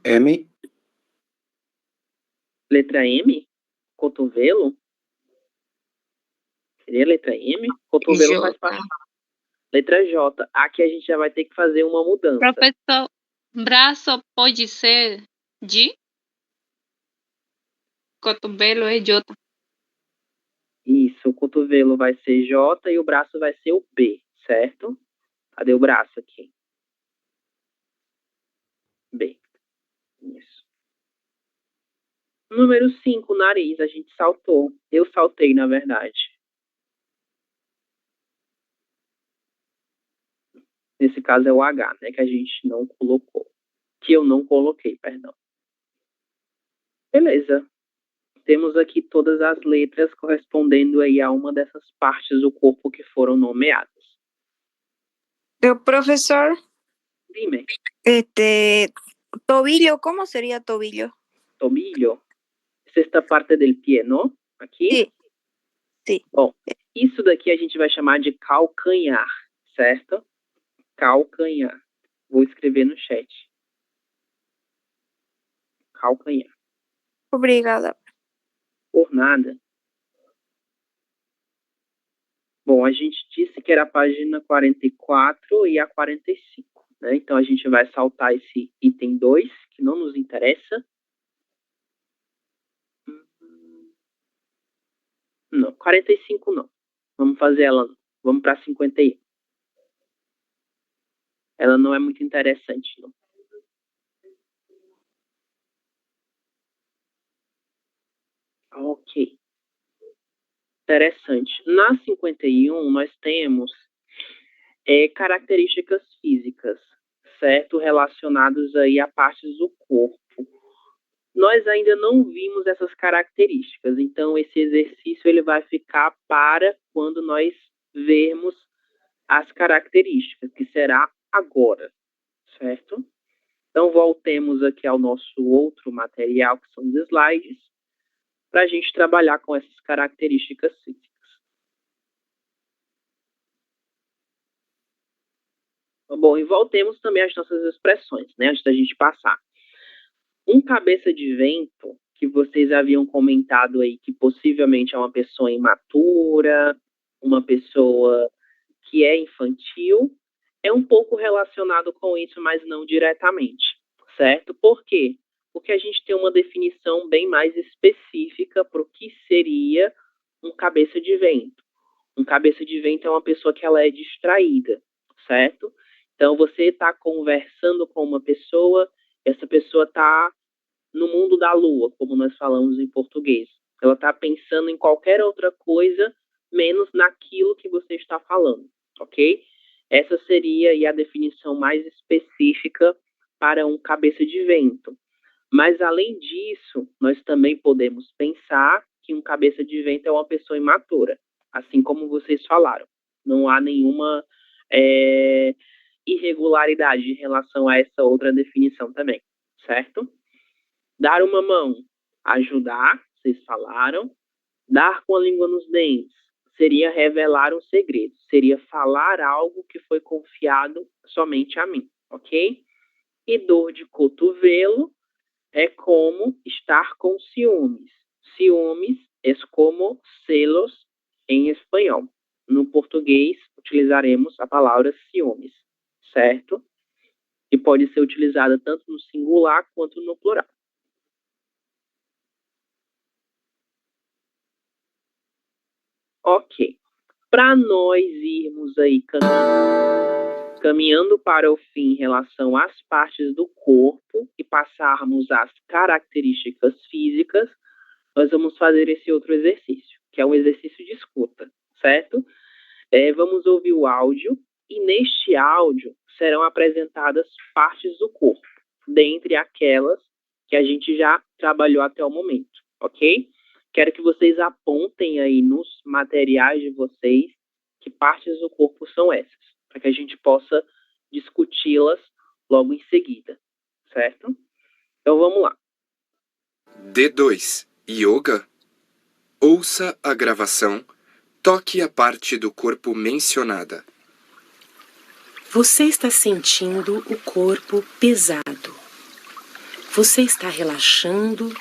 M. letra M. Cotovelo. Seria a letra M? Cotovelo J. faz parte. Letra J. Aqui a gente já vai ter que fazer uma mudança. Professor, braço pode ser J? Cotovelo é J. Isso, o cotovelo vai ser J e o braço vai ser o B, certo? Cadê o braço aqui? B. Isso. Número 5, nariz. A gente saltou. Eu saltei, na verdade. Nesse caso é o H, né? Que a gente não colocou. Que eu não coloquei, perdão. Beleza. Temos aqui todas as letras correspondendo aí a uma dessas partes do corpo que foram nomeadas. Profesor, Dime. tobillo, ¿cómo sería tobillo? Tobillo. Es esta parte del pie, ¿no? Aqui? Sí. Sí. Bom, isso daqui a gente vai chamar de calcanhar, certo? Calcanhar. Vou escrever no chat. Calcanhar. Obrigada. Por nada. Bom, a gente disse que era a página 44 e a 45, né? Então a gente vai saltar esse item 2, que não nos interessa. Não, 45 não. Vamos fazer ela. Vamos para 51. Ela não é muito interessante, não. Ok. Interessante. Na 51, nós temos características físicas, certo? Relacionadas aí a partes do corpo. Nós ainda não vimos essas características, então esse exercício ele vai ficar para quando nós vermos as características, que será agora, certo? Então voltemos aqui ao nosso outro material, que são os slides, para a gente trabalhar com essas características físicas. Bom, e voltemos também às nossas expressões, né, antes da gente passar. Um cabeça de vento, que vocês haviam comentado aí que possivelmente é uma pessoa imatura, uma pessoa que é infantil, é um pouco relacionado com isso, mas não diretamente, certo? Por quê? Porque a gente tem uma definição bem mais específica para o que seria um cabeça de vento. Um cabeça de vento é uma pessoa que ela é distraída, certo? Então, você está conversando com uma pessoa, essa pessoa está no mundo da lua, como nós falamos em português. Ela está pensando em qualquer outra coisa, menos naquilo que você está falando, ok? Essa seria aí a definição mais específica para um cabeça de vento. Mas, além disso, nós também podemos pensar que um cabeça de vento é uma pessoa imatura, assim como vocês falaram. Não há nenhuma irregularidade em relação a essa outra definição também, certo? Dar uma mão, ajudar, vocês falaram. Dar com a língua nos dentes seria revelar um segredo, seria falar algo que foi confiado somente a mim, ok? E dor de cotovelo é como estar com ciúmes. Ciúmes é como celos em espanhol. No português, utilizaremos a palavra ciúmes, certo? E pode ser utilizada tanto no singular quanto no plural. Ok. Para nós irmos aí caminhando Caminhando para o fim em relação às partes do corpo e passarmos às características físicas, nós vamos fazer esse outro exercício, que é um exercício de escuta, certo? Vamos ouvir o áudio e neste áudio serão apresentadas partes do corpo, dentre aquelas que a gente já trabalhou até o momento, ok? Quero que vocês apontem aí nos materiais de vocês que partes do corpo são essas, para que a gente possa discuti-las logo em seguida, certo? Então vamos lá. D2. Yoga. Ouça a gravação. Toque a parte do corpo mencionada. Você está sentindo o corpo pesado. Você está relaxando.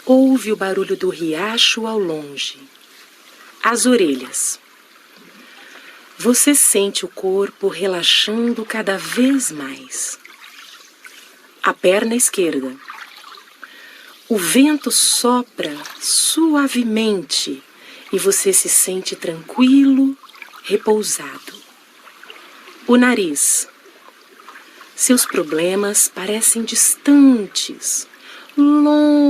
Ouve o barulho do riacho ao longe. As orelhas. Você sente o corpo relaxando cada vez mais. A perna esquerda. O vento sopra suavemente e você se sente tranquilo, repousado. O nariz. Seus problemas parecem distantes,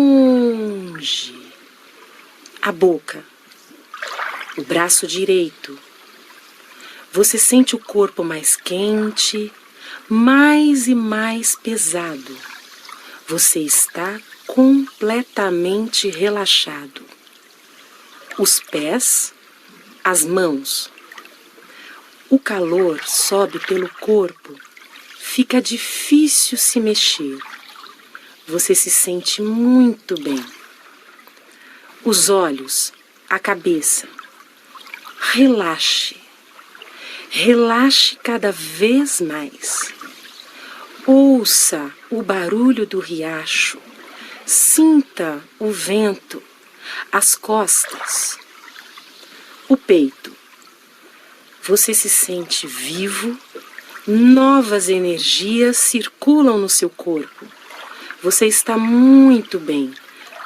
longe. A boca. O braço direito. Você sente o corpo mais quente, mais e mais pesado. Você está completamente relaxado. Os pés, as mãos. O calor sobe pelo corpo, fica difícil se mexer. Você se sente muito bem. Os olhos, a cabeça. Relaxe. Relaxe cada vez mais. Ouça o barulho do riacho. Sinta o vento, as costas, o peito. Você se sente vivo, novas energias circulam no seu corpo. Você está muito bem,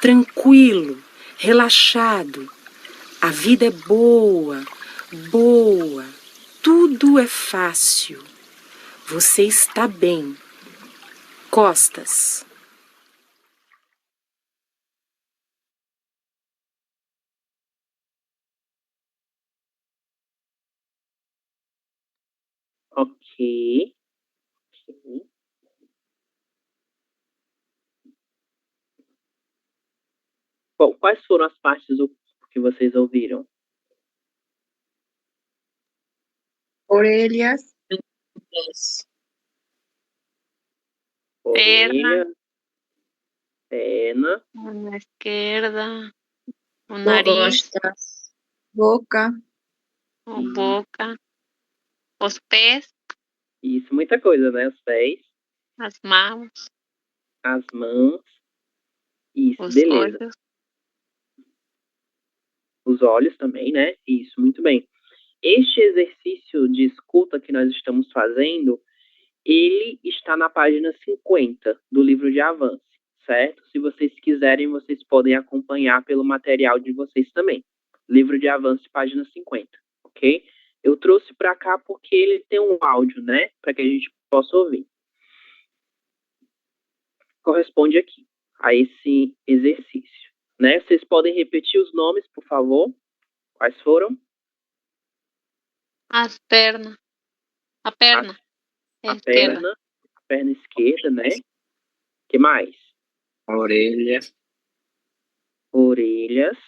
tranquilo, relaxado. A vida é boa, boa. Tudo é fácil. Você está bem. Costas. Ok. Bom, quais foram as partes do corpo que vocês ouviram? Orelhas, Orelha, perna, Na esquerda, o nariz, Costas, boca, a boca, os pés, isso, muita coisa, né? Os pés, as mãos, as mãos, isso, os beleza. olhos. Os olhos também, né? Isso, muito bem. Este exercício de escuta que nós estamos fazendo, ele está na página 50 do livro de Avance, certo? Se vocês quiserem, vocês podem acompanhar pelo material de vocês também. Livro de Avance, página 50, ok? Eu trouxe para cá porque ele tem um áudio, né? Para que a gente possa ouvir. Corresponde aqui a esse exercício, né? Vocês podem repetir os nomes, por favor? Quais foram? As pernas. A perna. A esquerda. perna esquerda, né? Que mais? A orelha, Orelhas,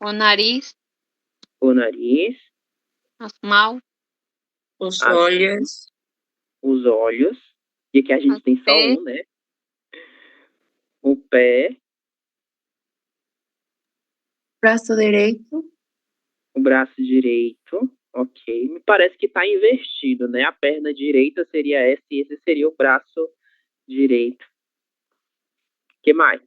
O nariz, o nariz, as mãos, os As- olhos, os olhos. E aqui a gente Os tem só pés. um, né? O pé, braço direito, o braço direito, ok. Me parece que está invertido, né? A perna direita seria essa e esse seria o braço direito. Que mais?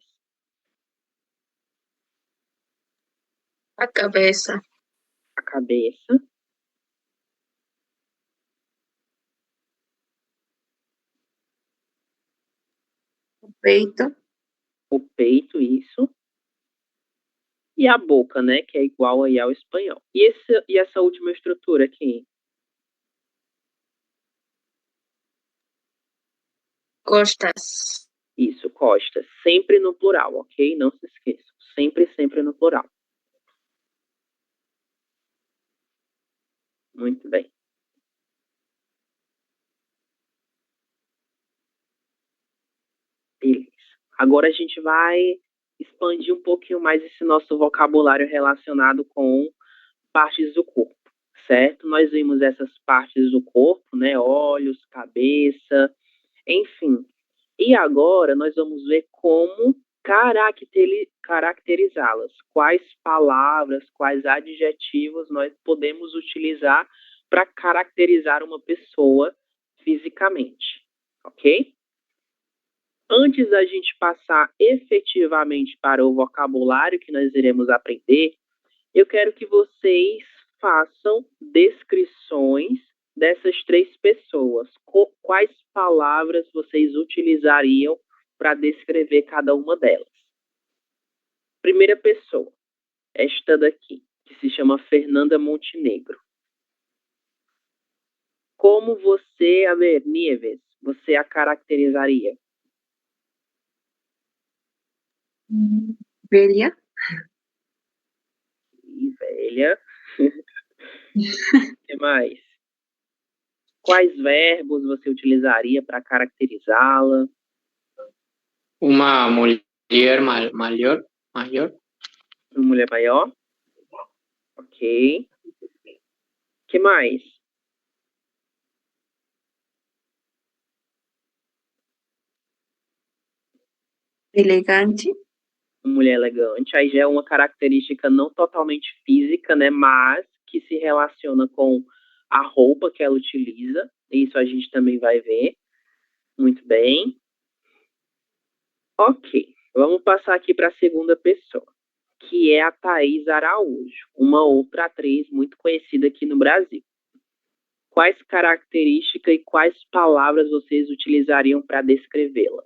a cabeça, A cabeça, o peito, isso. E a boca, né? Que é igual aí ao espanhol. E essa última estrutura aqui? Costas. Isso, costas. Sempre no plural, ok? Não se esqueçam. Sempre no plural. Muito bem. Beleza. Agora a gente vai expandir um pouquinho mais esse nosso vocabulário relacionado com partes do corpo, certo? Nós vimos essas partes do corpo, né? Olhos, cabeça, enfim. E agora nós vamos ver como caracterizá-las. Quais palavras, quais adjetivos nós podemos utilizar para caracterizar uma pessoa fisicamente, ok? Antes da gente passar efetivamente para o vocabulário que nós iremos aprender, eu quero que vocês façam descrições dessas 3 pessoas. Quais palavras vocês utilizariam para descrever cada uma delas? Primeira pessoa, esta daqui, que se chama Fernanda Montenegro. Como você, a ver, Nieves, você a caracterizaria? Velha. E velha. O que mais? Quais verbos você utilizaria para caracterizá-la? Uma mulher maior. Uma mulher maior? Ok. O que mais? Elegante. Uma mulher elegante. Aí já é uma característica não totalmente física, né? Mas que se relaciona com a roupa que ela utiliza. Isso a gente também vai ver. Muito bem. Ok. Vamos passar aqui para a segunda pessoa, que é a Thaís Araújo, uma outra atriz muito conhecida aqui no Brasil. Quais características e quais palavras vocês utilizariam para descrevê-la?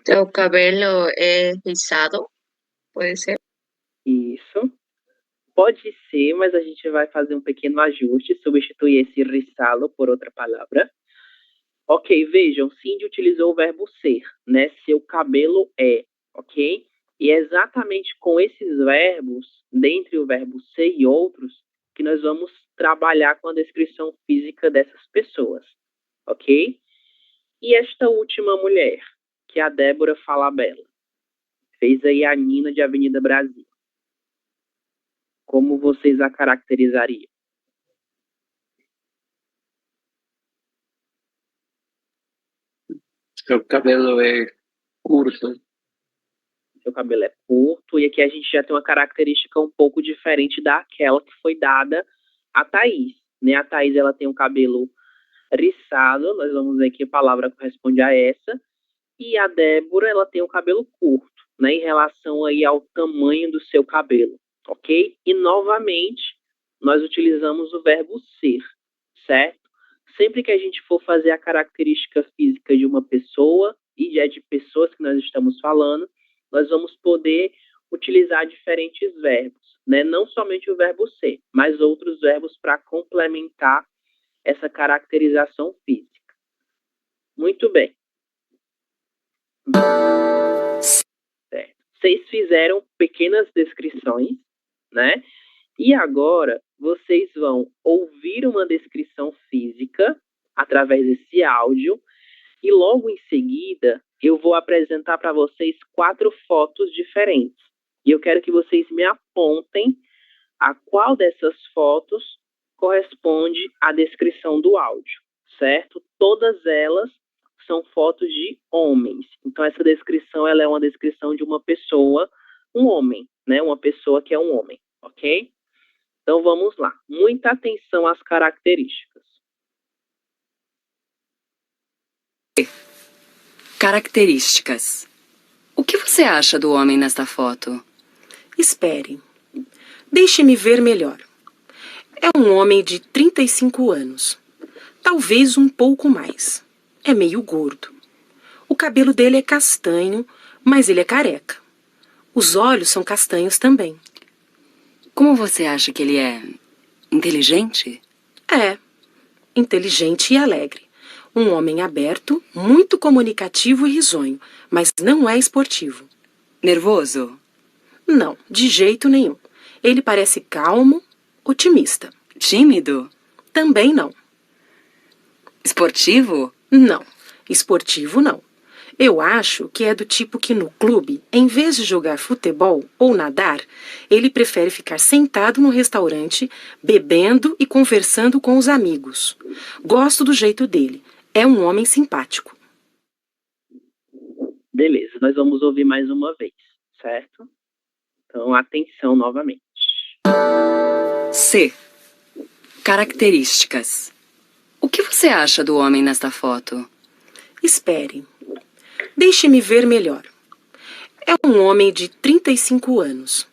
Seu cabelo é rizado, pode ser? Isso. Pode ser, mas a gente vai fazer um pequeno ajuste, substituir esse rizado por outra palavra. Ok, vejam, Cindy utilizou o verbo ser, né? Seu cabelo é, ok? E é exatamente com esses verbos, dentre o verbo ser e outros, que nós vamos trabalhar com a descrição física dessas pessoas, ok? E esta última mulher, que é a Débora Falabella, fez aí a Nina de Avenida Brasil. Como vocês a caracterizariam? Seu cabelo é curto. Seu cabelo é curto, e aqui a gente já tem uma característica um pouco diferente daquela que foi dada à Thaís, né? A Thaís, ela tem um cabelo riçado, nós vamos ver que a palavra corresponde a essa, e a Débora, ela tem um cabelo curto, né? Em relação aí ao tamanho do seu cabelo, ok? E, novamente, nós utilizamos o verbo ser, certo? Sempre que a gente for fazer a característica física de uma pessoa, e é de pessoas que nós estamos falando, nós vamos poder utilizar diferentes verbos, né? Não somente o verbo ser, mas outros verbos para complementar essa caracterização física. Muito bem. Certo. Vocês fizeram pequenas descrições, né? E agora vocês vão ouvir uma descrição física através desse áudio e logo em seguida eu vou apresentar para vocês 4 fotos diferentes. E eu quero que vocês me apontem a qual dessas fotos corresponde à descrição do áudio, certo? Todas elas são fotos de homens. Então essa descrição, ela é uma descrição de uma pessoa, um homem, né? Uma pessoa que é um homem, ok? Então vamos lá. Muita atenção às características. Características. O que você acha do homem nesta foto? Espere. Deixe-me ver melhor. É um homem de 35 anos. Talvez um pouco mais. É meio gordo. O cabelo dele é castanho, mas ele é careca. Os olhos são castanhos também. Como você acha que ele é? Inteligente? É, inteligente e alegre. Um homem aberto, muito comunicativo e risonho, mas não é esportivo. Nervoso? Não, de jeito nenhum. Ele parece calmo, otimista. Tímido? Também não. Esportivo? Não, esportivo não. Eu acho que é do tipo que no clube, em vez de jogar futebol ou nadar, ele prefere ficar sentado no restaurante, bebendo e conversando com os amigos. Gosto do jeito dele. É um homem simpático. Beleza, nós vamos ouvir mais uma vez, certo? Então, atenção novamente. C. Características. O que você acha do homem nesta foto? Espere. Deixe-me ver melhor. É um homem de 35 anos.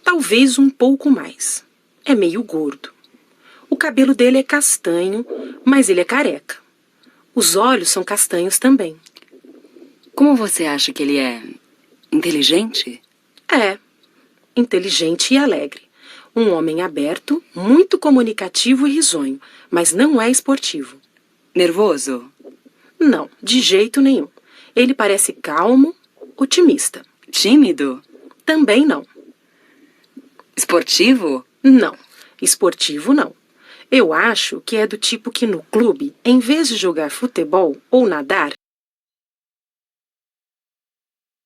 Talvez um pouco mais. É meio gordo. O cabelo dele é castanho, mas ele é careca. Os olhos são castanhos também. Como você acha que ele é? Inteligente? É, inteligente e alegre. Um homem aberto, muito comunicativo e risonho, mas não é esportivo. Nervoso? Não, de jeito nenhum. Ele parece calmo, otimista. Tímido? Também não. Esportivo? Não, esportivo não. Eu acho que é do tipo que no clube, em vez de jogar futebol ou nadar,